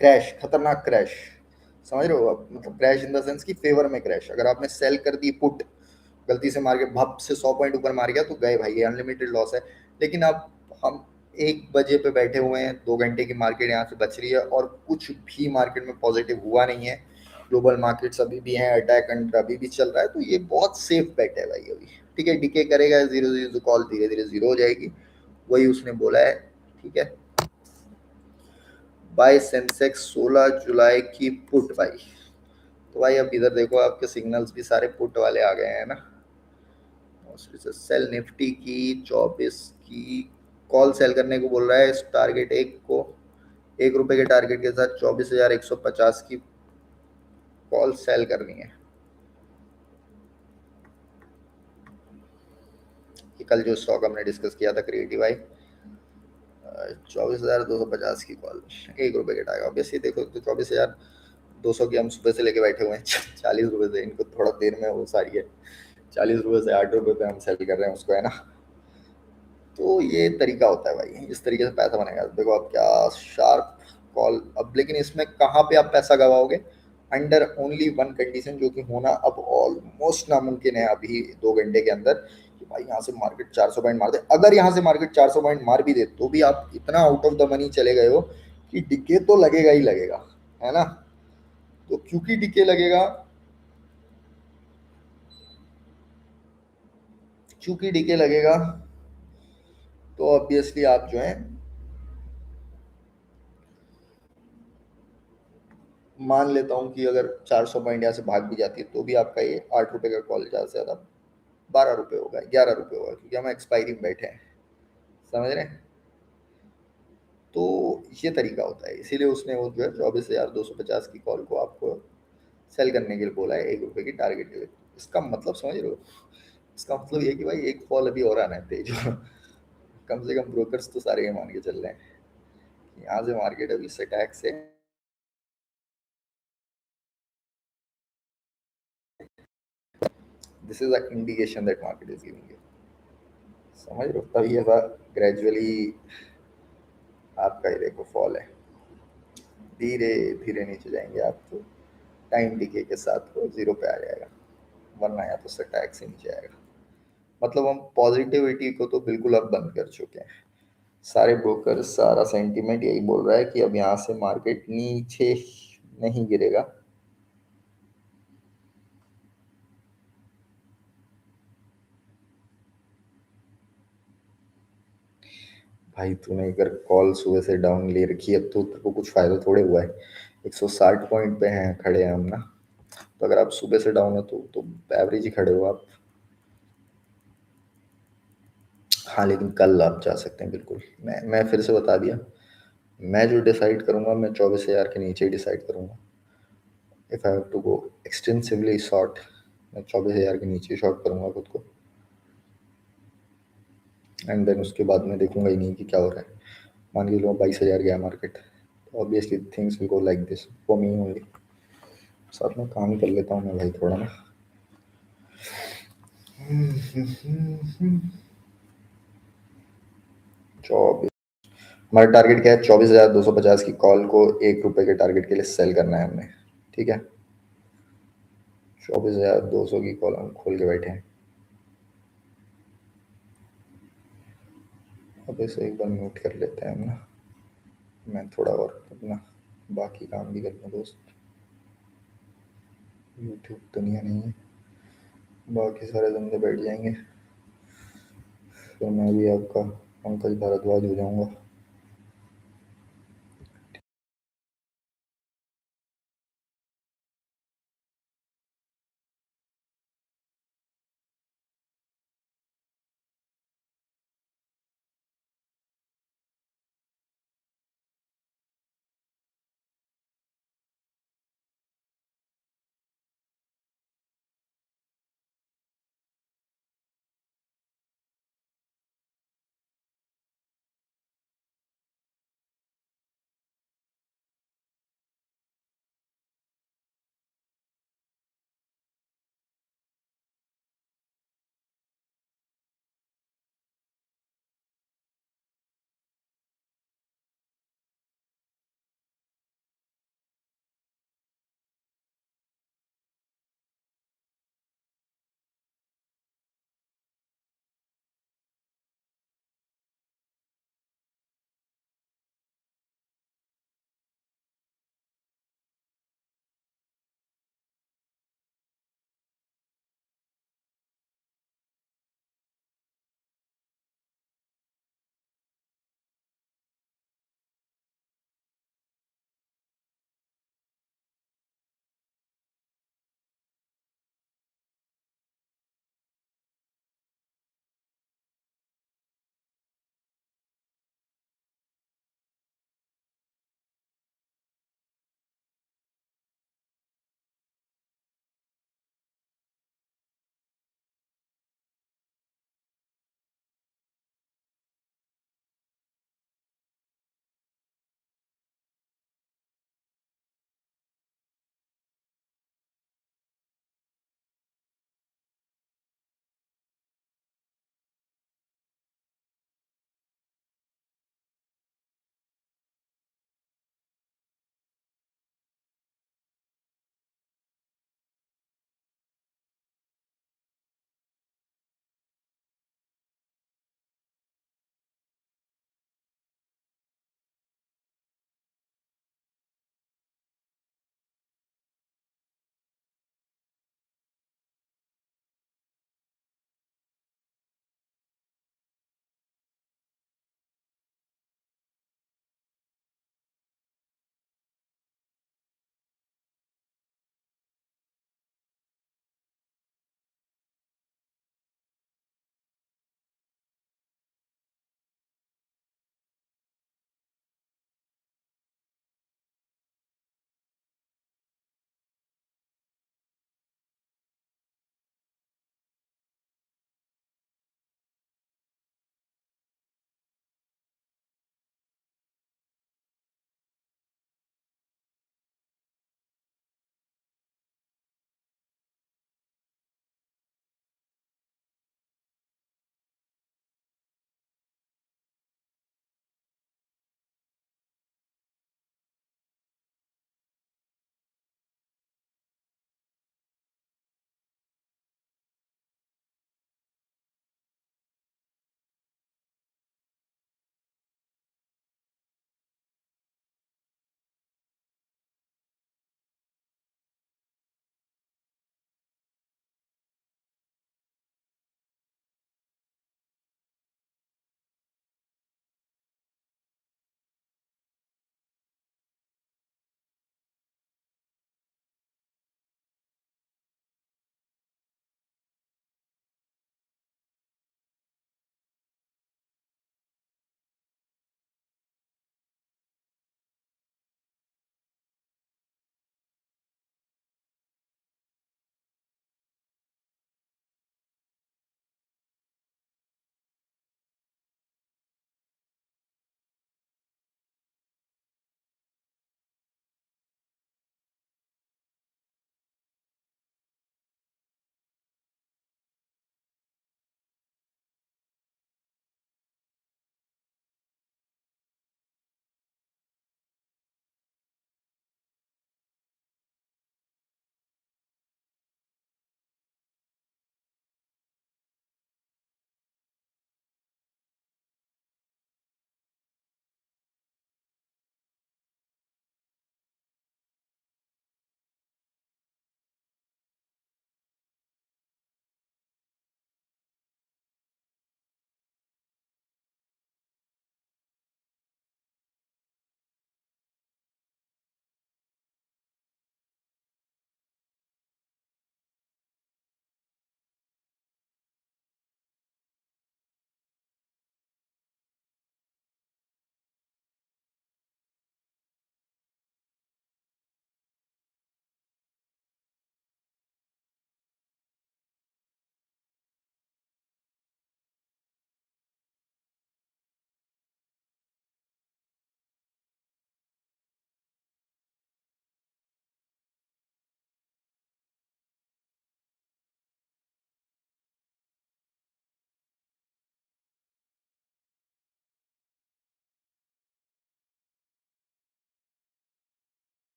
crash, खतरनाक क्रैश, समझ रहे हो आप, मतलब क्रैश इन द सेंस की फेवर में क्रैश। अगर आपने सेल कर दी पुट, गलती से मार के भप से 100 पॉइंट ऊपर मार गया, तो गए भाई, ये अनलिमिटेड लॉस है। लेकिन अब हम 1 बजे पे बैठे हुए हैं, 2 घंटे की मार्केट यहाँ से बच रही है और कुछ भी मार्केट में पॉजिटिव हुआ नहीं है, ग्लोबल मार्केट्स अभी भी हैं अटैक अंडर, अभी भी चल रहा है, तो ये बहुत सेफ बेट है भाई अभी, ठीक है। डीके करेगा, जीरो जीरो कॉल धीरे धीरे जीरो हो जाएगी, वही उसने बोला है, ठीक है। बाय सेंसेक्स 16 जुलाई की पुट भाई, तो भाई अब इधर देखो आपके सिग्नल्स भी सारे पुट वाले आ गए हैं ना। सेल निफ्टी की 24 की कॉल सेल करने को बोल रहा है, इस टारगेट एक को, 1 रुपए के टारगेट के साथ 24,150 की कॉल सेल करनी है। कि कल जो स्टॉक हमने डिस्कस किया था क्रिएटिव आई, 24,250 की कॉल, 1 रुपये का टारगेट। ऑब्वियसली देखो तो 24,200 की हम सुबह से लेके बैठे हुए हैं 40 रुपये से, इनको थोड़ा देर में वो सारी है, 40 रुपये से 8 रुपये पे हम सेल कर रहे हैं उसको, है ना। तो ये तरीका होता है भाई, इस तरीके से पैसा बनेगा। देखो आप क्या शार्प कॉल। अब लेकिन इसमें कहाँ पे आप पैसा गवाओगे, अंडर ओनली वन कंडीशन, जो कि होना अब ऑलमोस्ट नामुमकिन है अभी 2 घंटे के अंदर, कि भाई यहाँ से मार्केट 400 पॉइंट मार दे। अगर यहाँ से मार्केट 400 पॉइंट मार भी दे तो भी आप इतना आउट ऑफ द मनी चले गए हो कि डिके तो लगेगा ही लगेगा, है ना। तो क्योंकि डिके लगेगा, क्योंकि डिके लगेगा, तो ऑब्वियसली आप जो है, मान लेता हूँ कि अगर 400 पॉइंट यहाँ से भाग भी जाती है तो भी आपका ये 8 रुपये का कॉल ज़्यादा से ज़्यादा 12 रुपये होगा, 11 रुपये होगा, क्योंकि हम एक्सपायरी में बैठे हैं, समझ रहे हैं। तो ये तरीका होता है, इसीलिए उसने वो जो है 24,250 की कॉल को आपको सेल करने के लिए बोला है 1 रुपये की टारगेट के लिए। इसका मतलब समझ रहे हो, इसका मतलब ये कि भाई एक कॉल अभी और आना है तेज कम से कम ब्रोकर्स तो सारे ये मान के चल रहे हैं कि यहाँ से मार्केट अभी से टैक्स से, this is a indication that market is giving you, समझ रहे हो। तभी ऐसा ग्रेजुअली आपका ये देखो फॉल है, धीरे धीरे नीचे जाएंगे आप, तो टाइम डिके के साथ वो जीरो पे आ जाएगा, वरना या तो टैक्स से नीचे आएगा। मतलब हम पॉजिटिविटी को तो बिल्कुल अब बंद कर चुके हैं, सारे ब्रोकर, सारा सेंटीमेंट यही बोल रहा है कि अब यहाँ से मार्केट नीचे नहीं गिरेगा। भाई तूने अगर कॉल सुबह से डाउन ले रखी है तो तेरे को कुछ फायदा थोड़े हुआ है, 160 पॉइंट पे हैं खड़े हैं हम ना। तो अगर आप सुबह से डाउन हो तो एवरेज ही खड़े हो आप। हाँ लेकिन कल आप जा सकते हैं बिल्कुल, मैं फिर से बता दिया, मैं जो डिसाइड करूंगा मैं 24,000 के नीचे ही डिसाइड करूंगा। If I have to go extensively short, मैं 24,000 के नीचे शॉर्ट करूंगा खुद को, एंड देन उसके बाद मैं देखूंगा ही नहीं कि क्या हो रहा है। मान के लो 22,000 गया मार्केट, तो obviously things will go like this for me only. साथ में काम कर लेता हूँ मैं भाई थोड़ा ना। 24, हमारा टारगेट क्या है, 24,250 की कॉल को 1 रुपए के टारगेट के लिए सेल करना है हमने, ठीक है। 24,200 की कॉल हम खोल के बैठे हैं। अब इसे एक बार म्यूट कर लेते हैं हम ना, मैं थोड़ा और अपना बाकी काम भी कर लूँ दोस्त। यूट्यूब दुनिया नहीं है, बाकी सारे बंदे बैठ जाएंगे, फिर मैं भी आपका पंकज भारद्वाज हो जाऊंगा।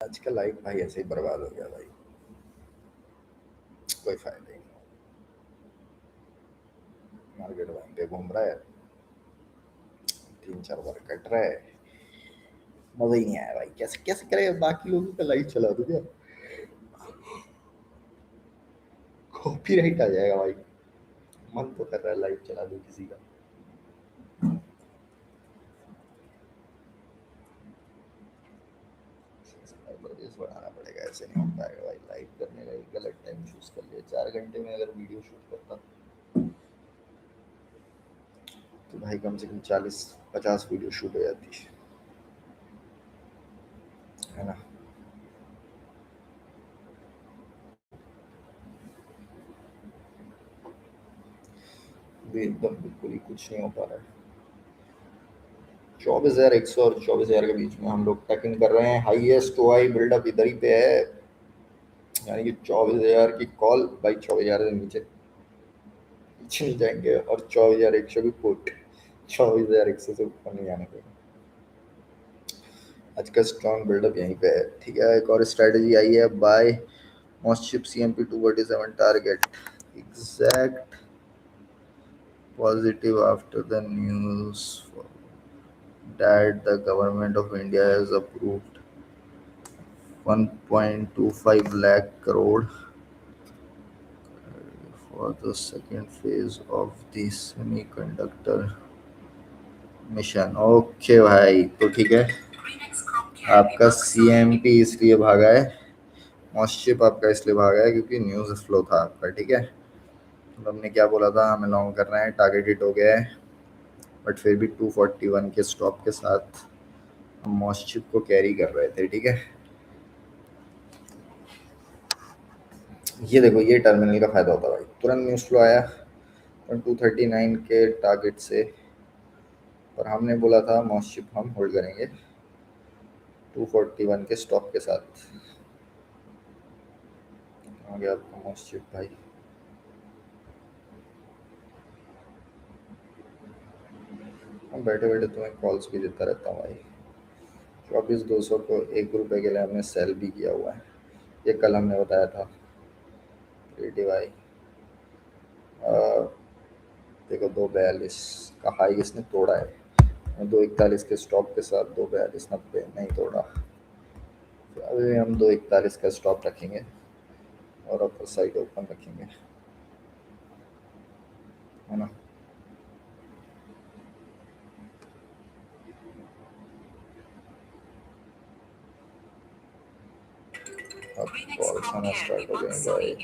आज का लाइफ भाई ऐसे ही बर्बाद हो गया भाई, कोई फायदा ही नहीं। मार्केट वहीं पे घूम रहा है, 3 4 बार कट रहा है, मजा ही नहीं आया भाई। कैसे कैसे करे, बाकी लोगों का लाइफ चला दो क्या, कॉपीराइट आ जाएगा भाई। मन तो कर रहा है लाइव चला दूं किसी का। सब्सक्राइबर बढ़ाना पड़ेगा, ऐसे नहीं हो पाएगा भाई। लाइव करने का एक गलत टाइम चूज कर लिया, 4 घंटे में अगर वीडियो शूट करता तो भाई कम से कम 40 50 वीडियो शूट हो जाती है ना। भी एकदम बिल्कुल ही कुछ नहीं हो पा रहा है। 24,100 और 24,000 के बीच में हम लोग टैकिंग कर रहे हैं। हाईएस्ट ओआई बिल्डअप इधर ही पे है, यानी कि 24,000 की कॉल भाई, 24,000 से नीचे पीछे नहीं जाएंगे, और 24,100 की पुट, 24,100 से ऊपर नहीं जाने देंगे। आज का स्ट्रॉन्ग बिल्डअप यहीं पे है। ठीक है, एक और स्ट्रेटजी आई है, buy MosChip CMP 247 target exact positive after the news that the government of India has approved 1.25 lakh crore for the second phase of the semiconductor mission. Okay भाई, तो ठीक है, आपका CMP इसलिए भागा है, मॉस्शिप आपका इसलिए भागा है क्योंकि न्यूज़ फ्लो था आपका। ठीक है, तो हमने क्या बोला था, हमें लॉन्ग करना है, टारगेट हिट हो गया है, बट फिर भी 241 के स्टॉप के साथ हम मॉस्शिप को कैरी कर रहे थे। ठीक है, ये देखो, ये टर्मिनल का फायदा होता है भाई, तुरंत न्यूज़ फ्लो आया 239 के टारगेट से, और हमने बोला था मॉस्शिप हम होल्ड करेंगे 241 के स्टॉप के साथ। आ गया आपका मॉस्शिप भाई। हम बैठे बैठे तुम्हें कॉल्स भी देता रहता हूँ भाई। 24,200 को ₹1 के लिए हमने सेल भी किया हुआ है, ये कल हमने बताया था। रेडी भाई, देखो 242 का हाई इसने तोड़ा है, 241 के स्टॉप के साथ 242.90 नहीं तोड़ा, तो अभी हम 241 का स्टॉप रखेंगे और अपर साइड ओपन रखेंगे, है ना। अब कॉल्स आना स्टार्ट हो गए भाई।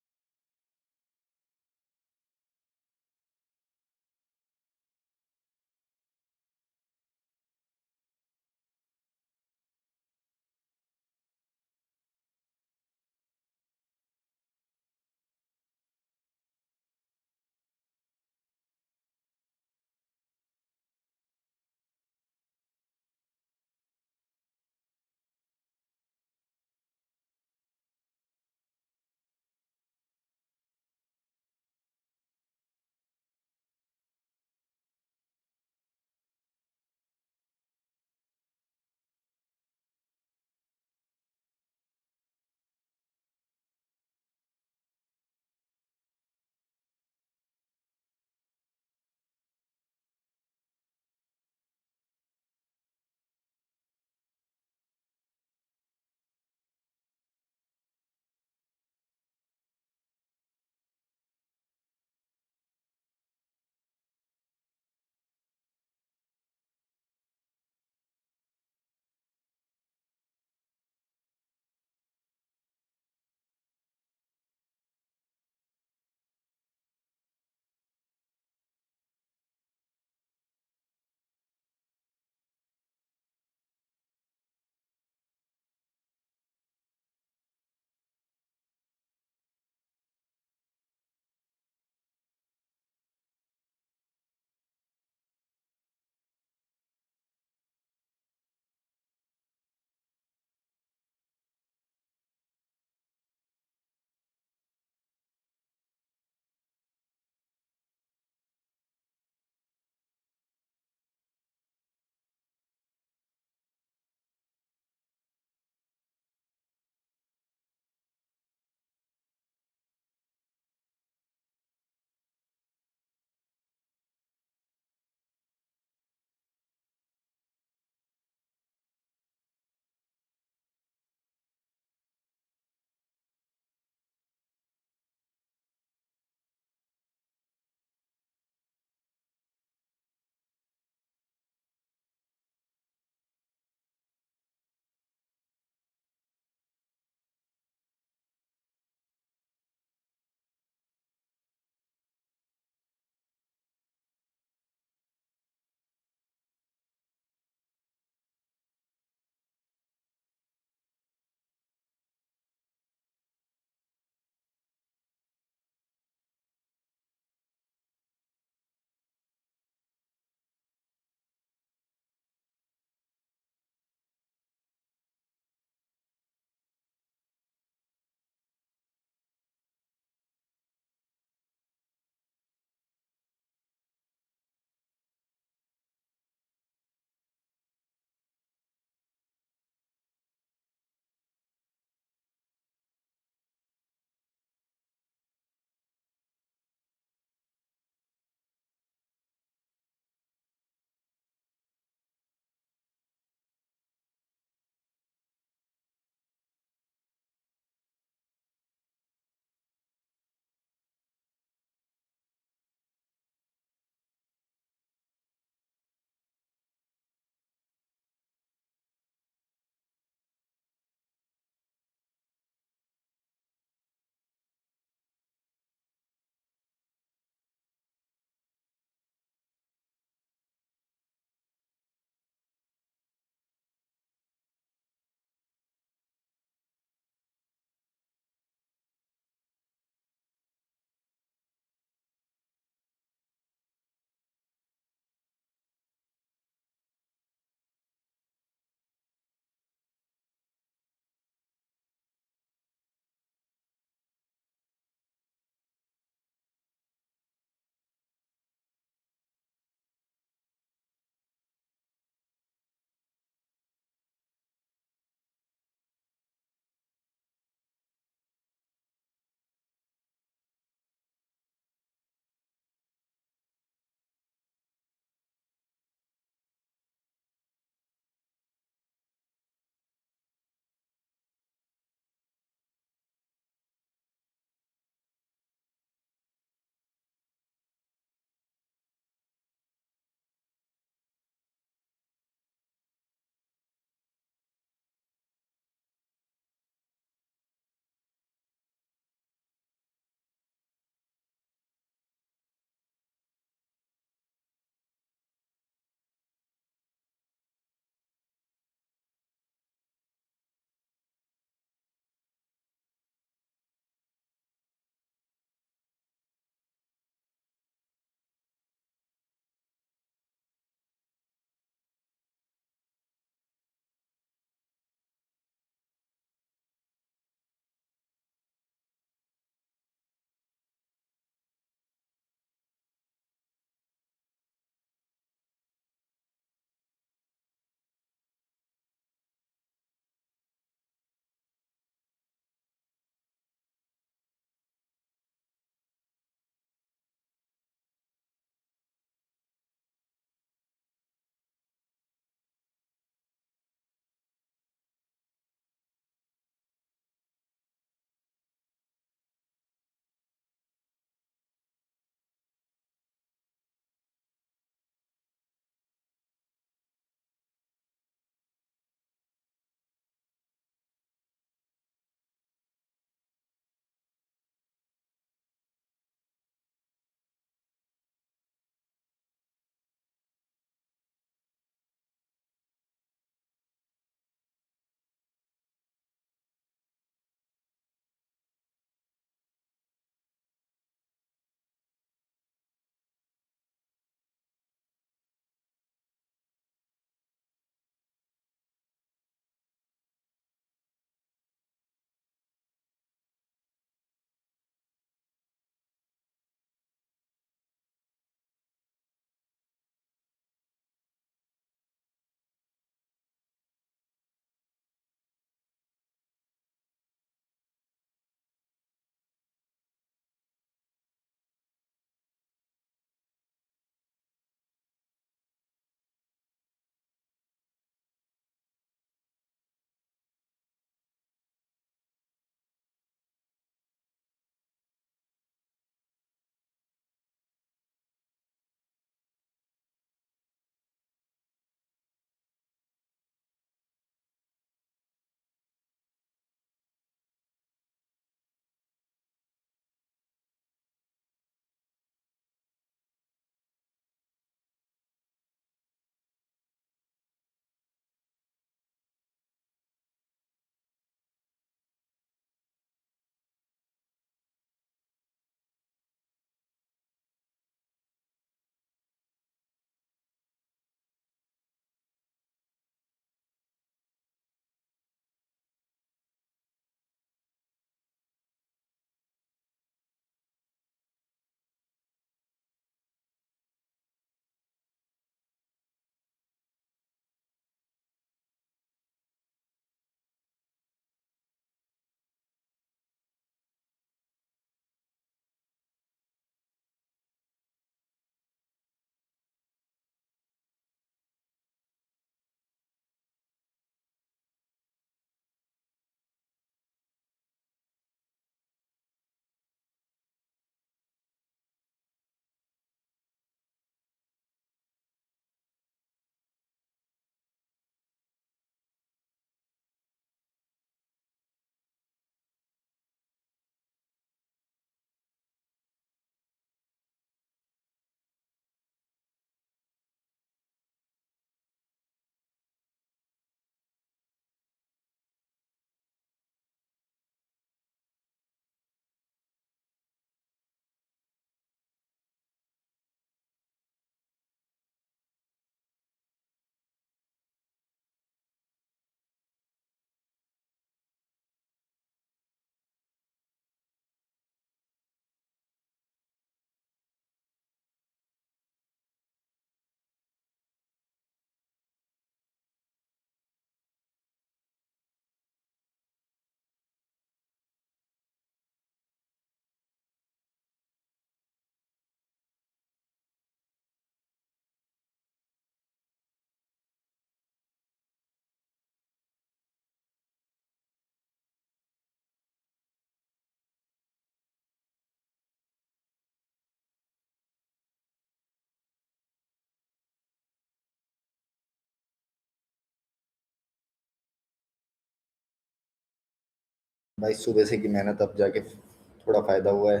भाई सुबह से की मेहनत अब जाके थोड़ा फायदा हुआ है,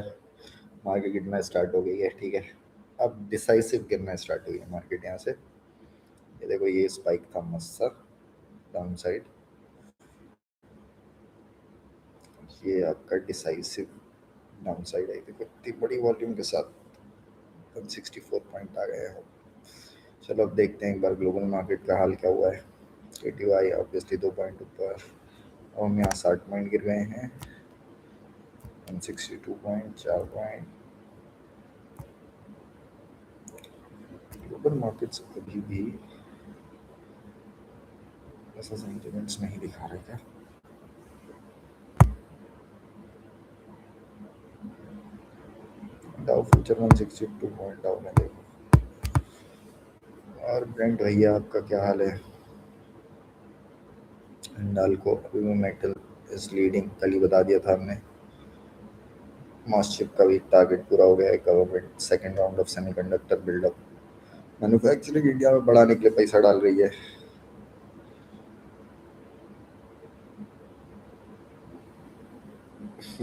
मार्केट गिरना स्टार्ट हो गई है, ठीक है। अब डिसाइसिव गिरना स्टार्ट हुई है मार्केट यहाँ से। ये देखो ये स्पाइक था मस्त सा डाउन साइड, ये आपका डिसाइसिव डाउन साइड आई, देखो इतनी बड़ी वॉल्यूम के साथ 164 पॉइंट आ गए हैं। चलो अब देखते हैं एक बार ग्लोबल मार्केट का हाल क्या हुआ है। एटीवाई ऑब्वियसली 2 पॉइंट ऊपर, और हम यहाँ 60 पॉइंट गिर गए हैं, 162 पॉइंट, 4 पॉइंट। ग्लोबल मार्केट्स अभी भी ऐसा सेंटिमेंट्स नहीं दिखा रहे क्या? डाउ फ्यूचर 162 पॉइंट डाउन है देखो। और ब्रेंट भैया आपका क्या हाल है? हिंडाल्को अभी भी मेटल इज लीडिंग, कल ही बता दिया था हमने। मॉसचिप का भी टारगेट पूरा हो गया है, government second round of semiconductor buildup, manufacturing India में बढ़ाने के लिए पैसा डाल रही है।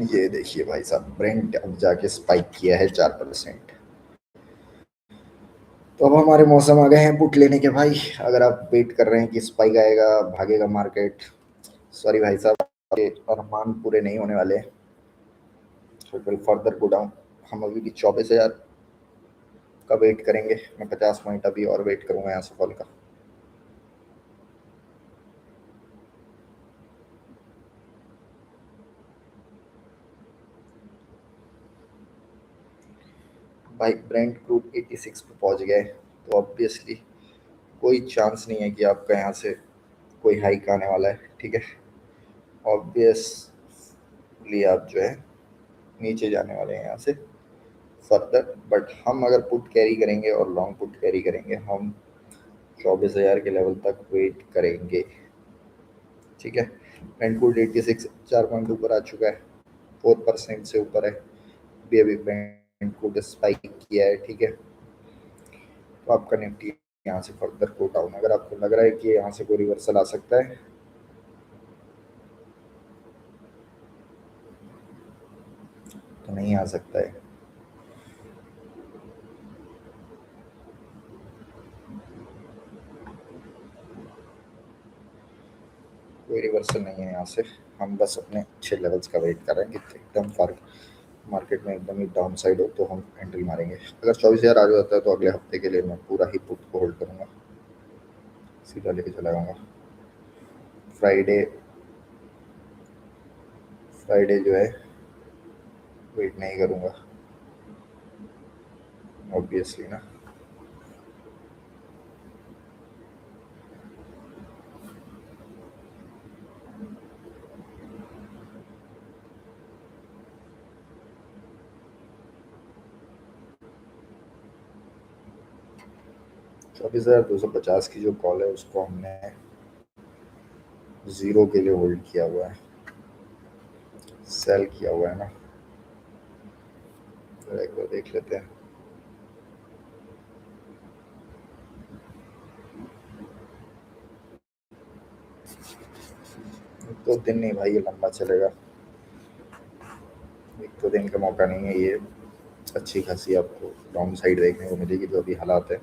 ये देखिए भाई साहब, ब्रेंट अब जाके स्पाइक किया है 4%। तो अब हमारे मौसम आ गए हैं पुट लेने के भाई। अगर आप वेट कर रहे हैं कि स्पाइक आएगा भागेगा मार्केट, सॉरी भाई साहब, आपके अरमान पूरे नहीं होने वाले। It will further go down. हम अभी भी 24,000 का वेट करेंगे। मैं 50 पॉइंट अभी और वेट करूंगा यहाँ से फॉल का। भाई ब्रेंट क्रूड 86 पे पहुंच गए, तो ऑब्वियसली कोई चांस नहीं है कि आपका यहाँ से कोई हाइक आने वाला है, ठीक है। ऑब्वियसली आप जो है नीचे जाने वाले हैं यहाँ से फर्दर, बट हम अगर पुट कैरी करेंगे और लॉन्ग पुट कैरी करेंगे, हम 24,000 के लेवल तक वेट करेंगे, ठीक है। ब्रेंट क्रूड 86 4 पॉइंट ऊपर आ चुका है, 4% से ऊपर है। अभी ब्रेंट क्रूड स्पाइक किया है, ठीक है। तो आपका निफ्टी यहाँ से फर्दर को डाउन, अगर आपको लग रहा है कि यहाँ से कोई रिवर्सल आ सकता है, तो नहीं आ सकता है। कोई रिवर्सल नहीं है यहाँ से। हम बस अपने अच्छे लेवल्स का वेट कर रहे हैं कि एकदम फर्क मार्केट में एकदम ही डाउन साइड हो तो हम एंट्री मारेंगे। अगर 24,000 आ जाता है तो अगले हफ्ते के लिए मैं पूरा ही पुट को होल्ड करूंगा, सीधा लेके चला जाऊंगा। फ्राइडे फ्राइडे जो है वेट नहीं करूंगा ऑब्वियसली ना। चौबीस हजार 250 की जो कॉल है उसको हमने जीरो के लिए होल्ड किया हुआ है, सेल किया हुआ है ना। तो एक बार देख लेते हैं। एक तो दिन नहीं भाई, ये लंबा चलेगा। एक तो दिन का मौका नहीं है ये। अच्छी खासी आपको डाउन साइड देखने को मिलेगी जो अभी हालात है,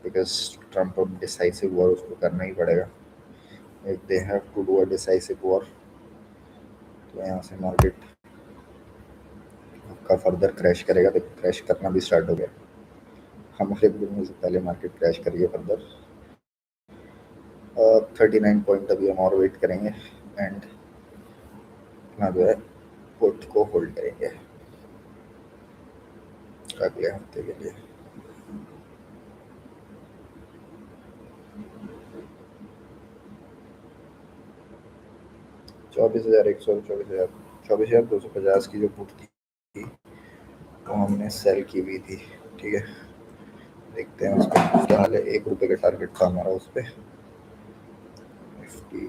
बिकॉज ट्रम्प अब डिसाइसिव वॉर उसको करना ही पड़ेगा। If they have to do a decisive war, तो यहाँ से मार्केट आपका फर्दर क्रैश करेगा। तो क्रैश करना भी स्टार्ट हो गया, हमारे बोलने से पहले मार्केट क्रैश करिए फर्दर। 39 पॉइंट अभी हम और वेट करेंगे, एंड अपना जो है पुट को होल्ड करेंगे अगले हफ्ते के लिए। 24,100, 24,250 की जो पुट थी वो हमने सेल की हुई थी, ठीक है। देखते हैं उसका क्या हाल है। 1 रुपये का टारगेट था हमारा उस पर। निफ्टी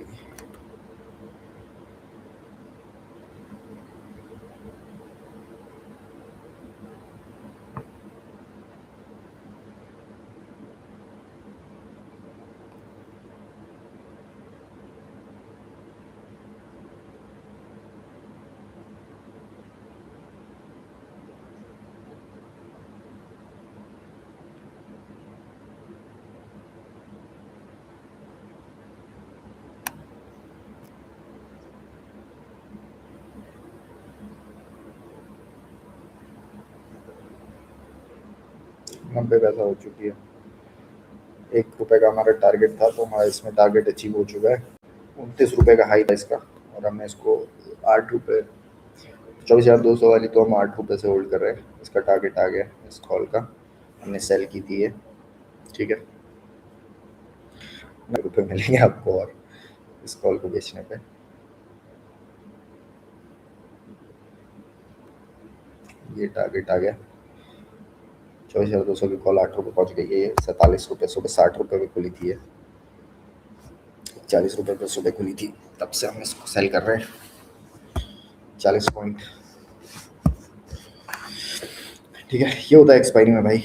90 पैसा हो चुकी है। 1 रुपये का हमारा टारगेट था, तो हमारा इसमें टारगेट अचीव हो चुका है। 29 रुपये का हाई था इसका, और हमने इसको 8 रुपये, 24,200 वाली तो हम 8 रुपये से होल्ड कर रहे हैं। इसका टारगेट आ गया इस कॉल का, हमने सेल की थी ये। ठीक है, 9 रुपये मिलेंगे आपको और इस कॉल को बेचने पे। ये टारगेट आ गया। 24,200 की कॉल 8 रुपये पहुंच गई है। ये 47 रुपये, सुबह 60 रुपये में खुली थी ये, 40 रुपये पर सुबह खुली थी, तब से हम इसको सेल कर रहे हैं 40 पॉइंट। ठीक है, ये होता है एक्सपायरी में भाई।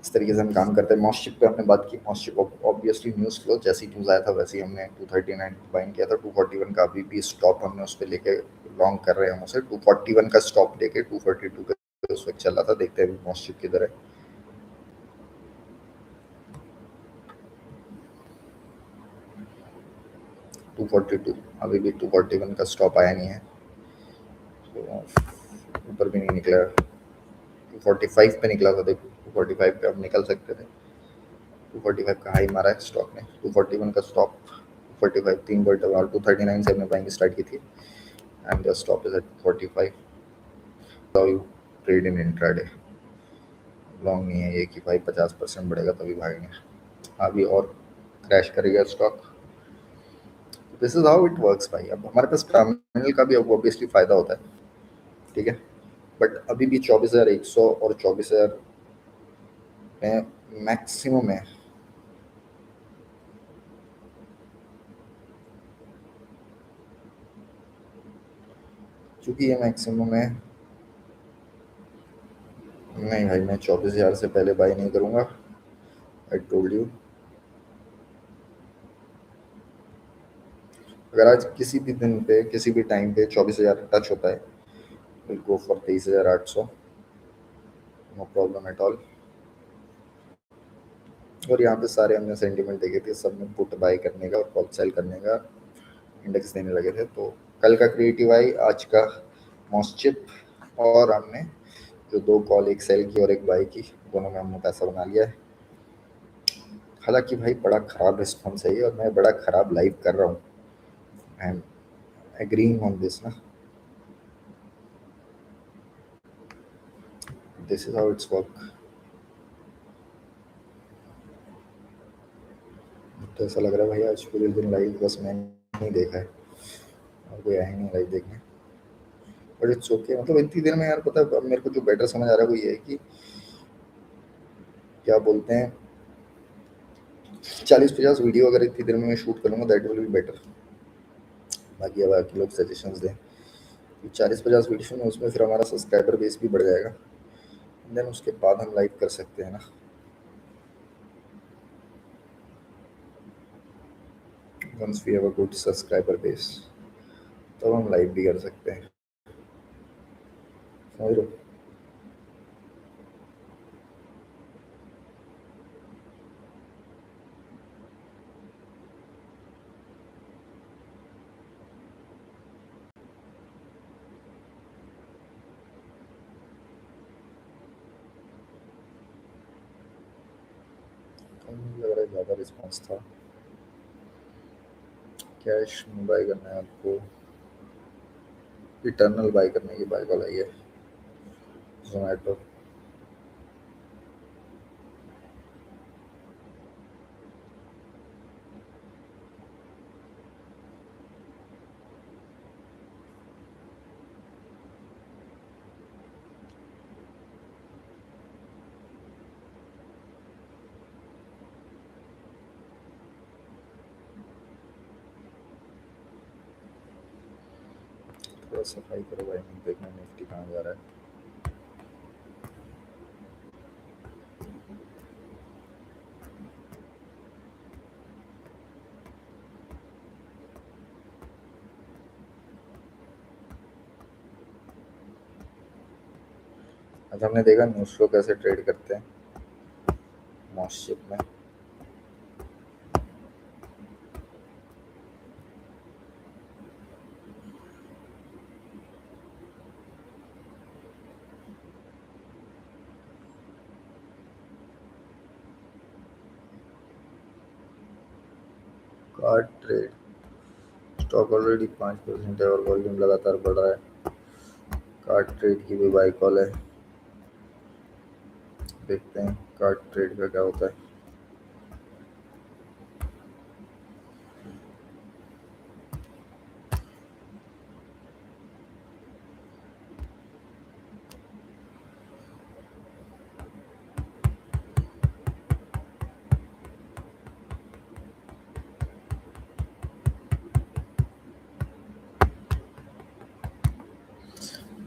इस तरीके से हम काम करते हैं। मॉस्चिप पे हमने बात की। मॉस्चिप ऑब्वियसली न्यूज़ फ्लो, जैसे ही न्यूज़ आया था वैसे ही हमने 239 बाइंग किया था। 241 का अभी भी स्टॉप हमने उस पर लेके लॉन्ग कर रहे हैं हम उसे। 241 का स्टॉप लेके 242 पे उस वक्त चल रहा था। देखते हैं मॉस्चिप किधर है। 242, अभी भी 241 का स्टॉप आया नहीं है, तो ऊपर भी नहीं निकला। 245 पे निकला था, देखो 245 पे हम निकल सकते थे। 245 का हाई मारा है स्टॉक ने, 241 का स्टॉप, 245 3 पॉइंट, 239 से हमने बाइंग स्टार्ट की थी, and the stop is at 45। How you trade in intraday. Long नहीं है ये कि भाई 50% बढ़ेगा तभी भागेंगे, अभी और क्रैश करेगा stock. This is how it works भाई। अब हमारे पास टर्मिनल का भी अब ऑब्वियसली फायदा होता है। ठीक है, बट अभी भी 24,100 और 24,000 में मैक्सिमम है। क्योंकि ये मैक्सिमम है। नहीं भाई, मैं 24,000 से पहले बाई नहीं करूंगा। I told you. अगर आज किसी भी दिन पे किसी भी टाइम पे 24,000 टच होता है, will go for 23,800, no problem at all. और यहाँ पे सारे हमने सेंटीमेंट देखे थे, सब में पुट बाय करने का और कॉल सेल करने का इंडेक्स देने लगे थे। तो कल का क्रिएटिव आई, आज का मॉस्चिप, और हमने जो 2 कॉल, एक सेल की और एक बाई की, दोनों में हमने पैसा बना लिया है। हालांकि भाई बड़ा ख़राब रिस्पॉन्स है ये, और मैं बड़ा ख़राब लाइव कर रहा हूँ। I am agreeing on this ना। This is how it's work. तो ऐसा लग रहा है भाई आज पूरे दिन लाइव बस मैंने ही देखा है, और कोई आया ही नहीं लाइव देखने। बट इट्स ओके, मतलब इतनी देर में यार, पता है अब मेरे को जो बेटर समझ आ रहा है वो ये है कि क्या बोलते हैं, 40-50 वीडियो अगर इतनी देर में मैं शूट करूँगा दैट विल बी बेटर। बाकी अब बाकी लोग सजेशंस दें। 40-50 वीडियो में उसमें फिर हमारा सब्सक्राइबर बेस भी बढ़ जाएगा, देन उसके बाद हम लाइव कर सकते हैं ना। Once we have a good subscriber base, तब हम लाइव भी कर सकते हैं, समझ लो। मुझे लग रहा है ज़्यादा रिस्पॉन्स था। कैश में बाय करना है आपको, इटर्नल बाय करने की बाय कॉल आई है जोमेटो। थोड़ा सफाई करो भाई, नहीं देखना निफ्टी कहाँ जा रहा है। आज हमने देखा न्यूज़ फ्लो कैसे ट्रेड करते हैं मॉस्शिप में। कार्ड ट्रेड स्टॉक ऑलरेडी 5% है और वॉल्यूम लगातार बढ़ रहा है। कार्ड ट्रेड की भी बाई कॉल है। देखते हैं कार्ड ट्रेड का क्या होता है।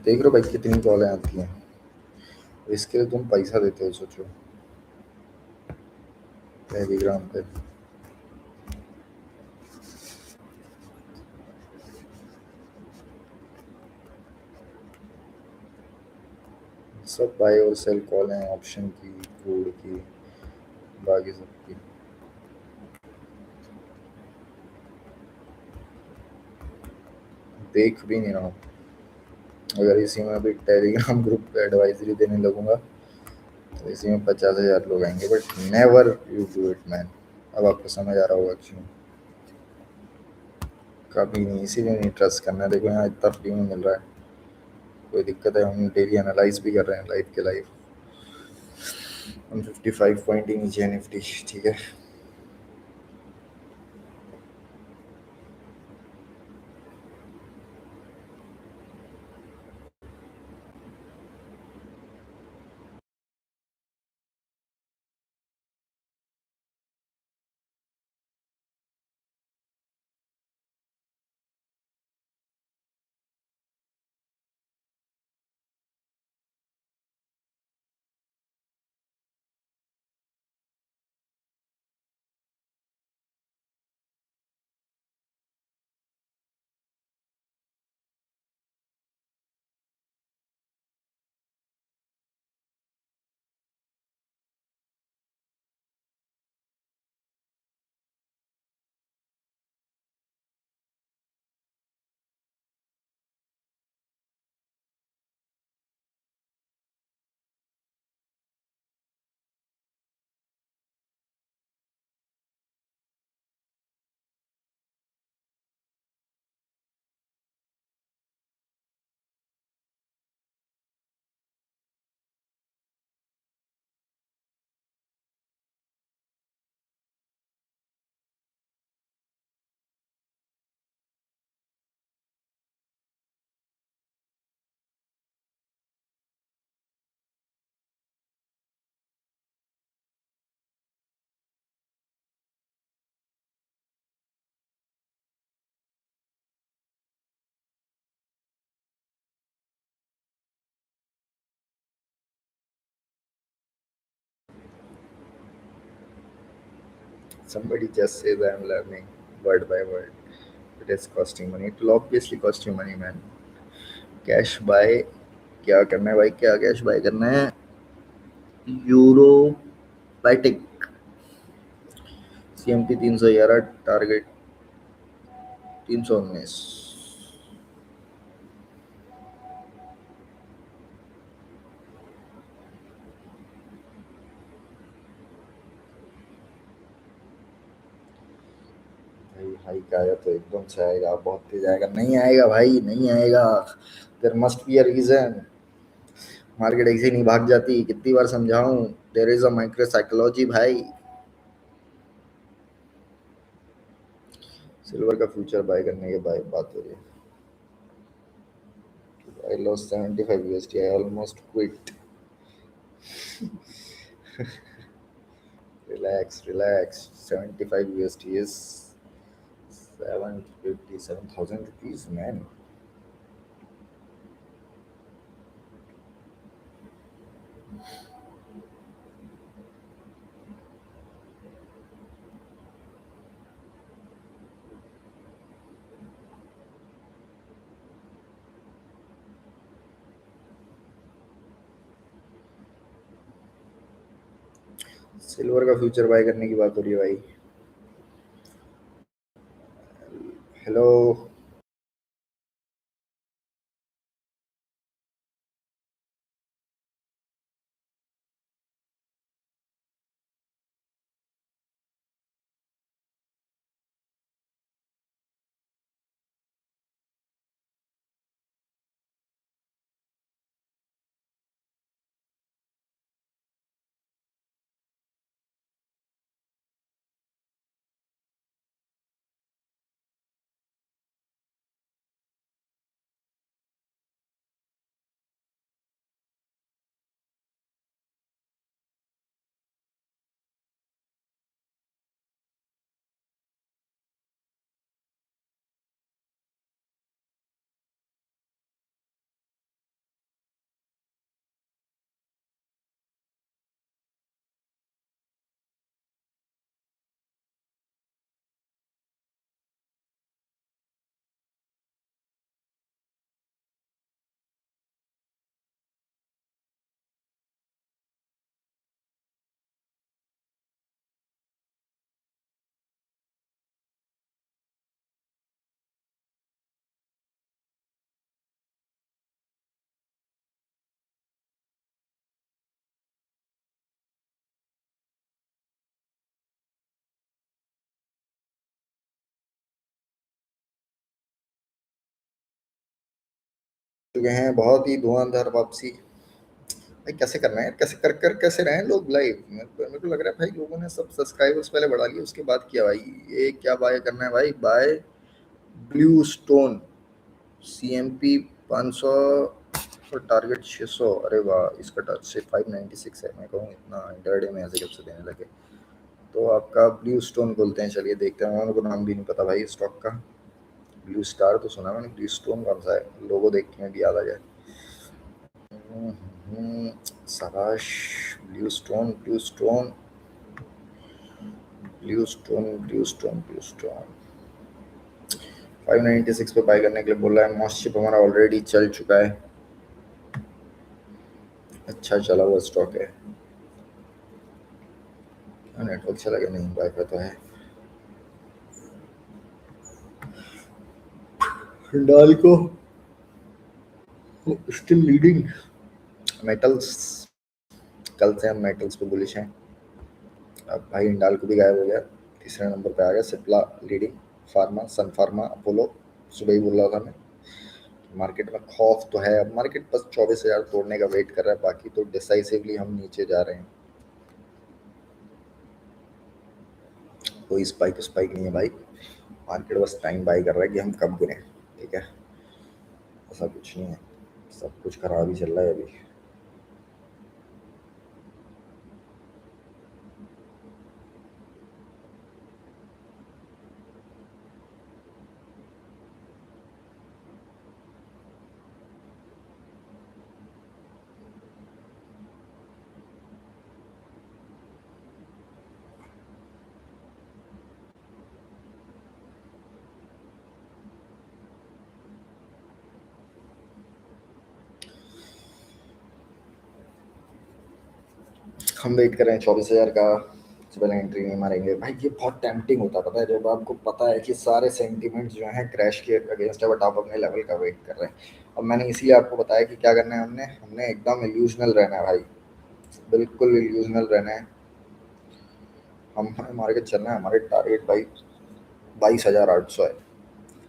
देख रहे हो भाई कितनी कॉलें आती हैं। इसके लिए तुम पैसा देते हो, सोचो। टेलीग्राम पे सब बाय और सेल कॉल हैं, ऑप्शन की, क्रूड की, बाकी सबकी। देख भी नहीं रहा हूँ। अगर इसी में अभी टेलीग्राम ग्रुप पे एडवाइजरी देने लगूंगा तो इसी में 50,000 लोग आएंगे, but never you do it man. अब आपको समझ आ रहा होगा क्यों। कभी नहीं, इसीलिए नहीं ट्रस्ट करना है। देखो यहाँ इतना फ्री में मिल रहा है, कोई दिक्कत है? हम डेली एनालाइज भी कर रहे हैं लाइव के लाइव। 155 पॉइंट ही नीचे है निफ्टी, ठीक है। Somebody just says I'm learning word by word. It is costing money. It will obviously cost you money, man. Cash buy क्या करना है भाई? क्या कैश बाय करना है? यूरो बाइटिक CMT 311, टारगेट 319। भाई हाइक आया तो एकदम से आएगा, बहुत तेज आएगा? नहीं आएगा भाई, नहीं आएगा। There must be a reason. Market ऐसे नहीं भाग जाती, कितनी बार समझाऊं। There is a micro psychology भाई। सिल्वर का फ्यूचर बाय करने के बाद बात हो रही है। I lost 75 USD. I almost quit. Relax, relax. 75 USD is 757,000 rupees, man. Silver का फ्यूचर बाय करने की बात हो रही है भाई। हेलो। चुके हैं, बहुत ही धुआंधार वापसी। भाई कैसे करना है, कैसे कर कर कैसे रहे हैं लोग लाइव? मेरे को लग रहा है भाई लोगों ने सब सब्सक्राइबर्स पहले बढ़ा लिए, उसके बाद किया भाई। ये क्या बाय करना है भाई? बाय ब्लू स्टोन CMP 500 और टारगेट 600। अरे वाह, इसका टच से 596 है। मैं कहूँ इतना इंटरडे में ऐसे कब से देने लगे? तो आपका ब्लू स्टोन बोलते हैं, चलिए देखते हैं। मेरे को नाम भी नहीं पता भाई स्टॉक का। ब्लू स्टार तो सुना मैंने, ब्लू स्टोन कौन सा है? लोगो देख के मैं भी याद आ जाए। हम्म, शाबाश। Blue stone, blue stone, blue stone, blue stone, blue stone 596 पे बाय करने के लिए बोल रहा है। मॉस्चिप हमारा ऑलरेडी चल चुका है, अच्छा चला हुआ स्टॉक है। नेटवर्क चला गया? नहीं, वाईफाई तो है। डाल को स्टिल लीडिंग मेटल्स। कल से हम मेटल्स पे बुलिश हैं। अब भाई हिंडाल को भी गायब हो गया, तीसरे नंबर पे आ गया। सिप्ला लीडिंग, फार्मा, सन फार्मा, अपोलो। सुबह ही बोल रहा था मैं, मार्केट में खौफ तो है। अब मार्केट बस 24,000 तोड़ने का वेट कर रहा है, बाकी तो डिसाइसिवली हम नीचे जा रहे हैं। कोई स्पाइक स्पाइक नहीं है भाई, मार्केट बस टाइम बाई कर रहा है कि हम कब गिरें। ठीक है, ऐसा कुछ नहीं है, सब कुछ खराब ही चल रहा है अभी। हम वेट कर रहे हैं 24,000 का, इससे पहले एंट्री नहीं मारेंगे भाई। ये बहुत टेम्पटिंग होता है, पता है, जब आपको पता है कि सारे सेंटीमेंट्स जो हैं क्रैश के अगेंस्ट है, बट आप अपने लेवल का वेट कर रहे हैं। अब मैंने इसीलिए आपको बताया कि क्या करना है। हमने हमने एकदम इल्यूजनल रहना है भाई, बिल्कुल इल्यूजनल रहना है। हम हमें मार्केट चलना है, हमारे टारगेट भाई 22,800 है,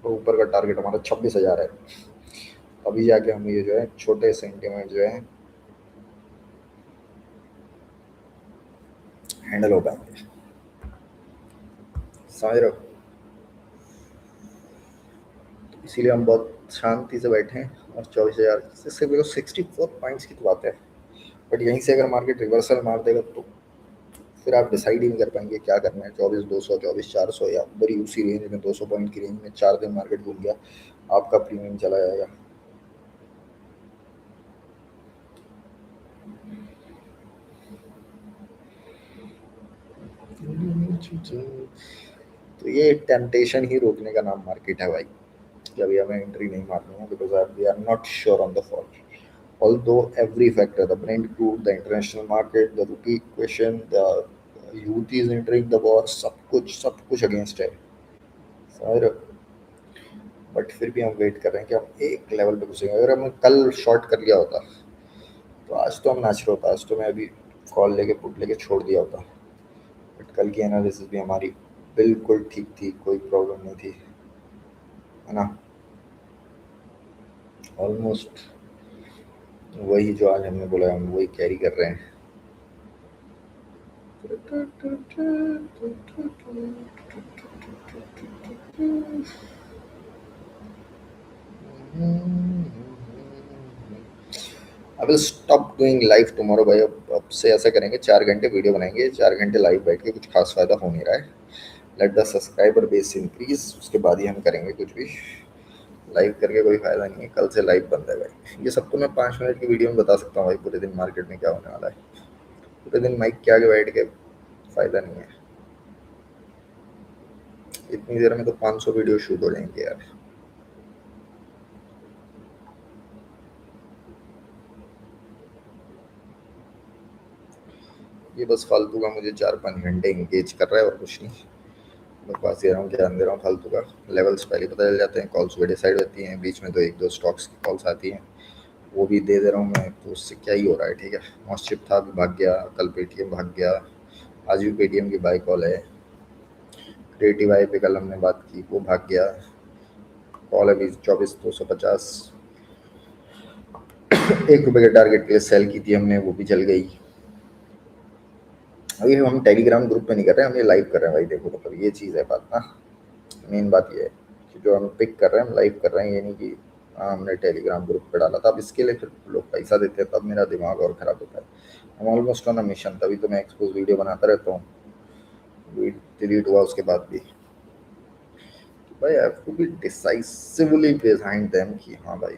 तो ऊपर का टारगेट हमारा 26,000 है। अभी जाके हम ये जो है छोटे सेंटीमेंट जो है हैंडल हो पाएंगे, समझ रहे हो? इसीलिए हम बहुत शांति से बैठे हैं। और 24,000 से 64 पॉइंट्स की तो बात है, बट यहीं से अगर मार्केट रिवर्सल मार देगा तो फिर आप डिसाइड ही नहीं कर पाएंगे क्या करना है। 24,200, 24,400 या बड़ी उसी रेंज में 200 पॉइंट की रेंज में 4 दिन मार्केट घूम गया, आपका प्रीमियम चला जाएगा। तो ये टेम्पटेशन ही रोकने का नाम मार्केट है भाई, कि अभी हमें एंट्री नहीं मारनी है, because we are not sure on the fall. Although every factor, the Brent crude, the international market, the rupee equation, the Houthis entering the war, सब कुछ अगेंस्ट है, समझ रहे हो? बट फिर भी हम वेट कर रहे हैं कि हम एक लेवल पे घुसेंगे। अगर हमने कल शॉर्ट कर लिया होता तो आज तो हम नाच रहे होता, आज तो मैं अभी कॉल लेके पुट लेके छोड़ दिया होता। बट कल की एनालिसिस भी हमारी बिल्कुल ठीक थी, कोई प्रॉब्लम नहीं थी, है ना? ऑलमोस्ट वही जो आज हमने बोला, हम वही कैरी कर रहे हैं। I will stop doing live tomorrow भाई। अब से ऐसा करेंगे, 4 घंटे वीडियो बनाएंगे, 4 घंटे लाइव बैठ के, कुछ खास फायदा हो नहीं रहा है। Let the subscriber base increase, उसके बाद ही हम करेंगे कुछ भी। लाइव करके कोई फायदा नहीं है, कल से लाइव बंद है भाई। ये सब तो मैं 5 मिनट की वीडियो में बता सकता हूँ भाई, पूरे दिन मार्केट में क्या होने वाला है। पूरे दिन माइक के आगे बैठ के फायदा नहीं है, इतनी देर में तो 500 वीडियो शूट हो जाएंगे यार। ये बस फालतू का मुझे 4-5 घंटे इंगेज कर रहा है और कुछ नहीं। बकवास दे रहा हूँ, ज्ञान दे रहा हूँ फालतू का। लेवल्स पहले पता चल जाते हैं, कॉल्स भी डिसाइड होती हैं, बीच में तो 1-2 स्टॉक्स की कॉल्स आती हैं, वो भी दे दे रहा हूँ मैं। तो उससे क्या ही हो रहा है, ठीक है। मॉस्चिप था, अभी भाग गया। कल पेटीएम भाग गया, आज भी पेटीएम की बाई कॉल है। क्रिएटिव आई पे कल हमने बात की, वो भाग गया। कॉल अभी 24,250। 1 रुपए के टारगेट के लिए सेल की थी हमने, वो भी चल गई। अभी हम टेलीग्राम ग्रुप पे नहीं कर रहे हैं, हम ये लाइव कर रहे हैं भाई। देखो मतलब ये चीज़ है बात ना, मेन बात ये है कि जो हम पिक कर रहे हैं हम लाइव कर रहे हैं, ये नहीं कि हाँ हमने टेलीग्राम ग्रुप पे डाला था। अब इसके लिए फिर लोग पैसा देते हैं, तब मेरा दिमाग और ख़राब होता है। हम ऑलमोस्ट ऑन अ मिशन, तभी तो मैं एक्सपोज वीडियो बनाता रहता हूँ। डिलीट हुआ उसके बाद भी भाई, I have to be decisively behind them कि हाँ भाई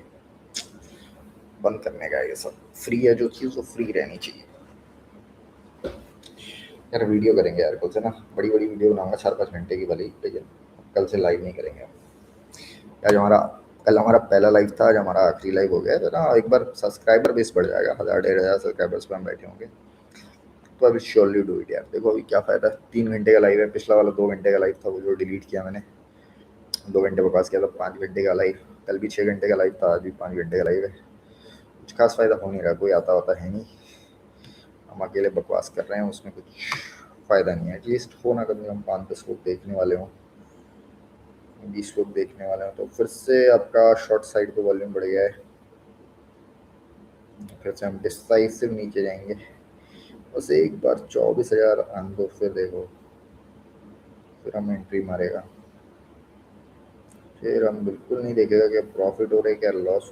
बंद करने का है ये सब। फ्री है जो चीज़, वो फ्री रहनी चाहिए। यार वीडियो करेंगे यार कल से ना, बड़ी बड़ी वीडियो बनाऊंगा 4-5 घंटे की भले ही, लेकिन कल से लाइव नहीं करेंगे। आज हमारा कल हमारा पहला लाइव था, आज हमारा आखिरी लाइव हो गया है, तो ना एक बार सब्सक्राइबर बेस बढ़ जाएगा, 1000-1500 सब्सक्राइबर्स पे हम बैठे होंगे, तो अभी श्योरली डू इट यार। देखो अभी क्या फ़ायदा, 3 घंटे का लाइव है, पिछला वाला 2 घंटे का लाइव था, वो जो डिलीट किया मैंने। 2 घंटे बकवास किया था, 5 घंटे का लाइव। कल भी 6 घंटे का लाइव था, आज भी 5 घंटे का लाइव है। कुछ खास फ़ायदा हो नहीं रहा, कोई आता होता है नहीं, हम अकेले बकवास कर रहे हैं, उसमें कुछ फ़ायदा नहीं है। एटलीस्ट हो ना, कम से कम 5-10 लोग देखने वाले हों, 20 लोग देखने वाले हों, तो फिर से आपका शॉर्ट साइड पे वॉल्यूम बढ़ गया है। फिर से हम डिसाइसिव नीचे जाएंगे। बस एक बार 24,000 आन दो, फिर देखो, फिर हम एंट्री मारेगा। फिर हम बिल्कुल नहीं देखेगा क्या प्रॉफिट हो रहा है क्या लॉस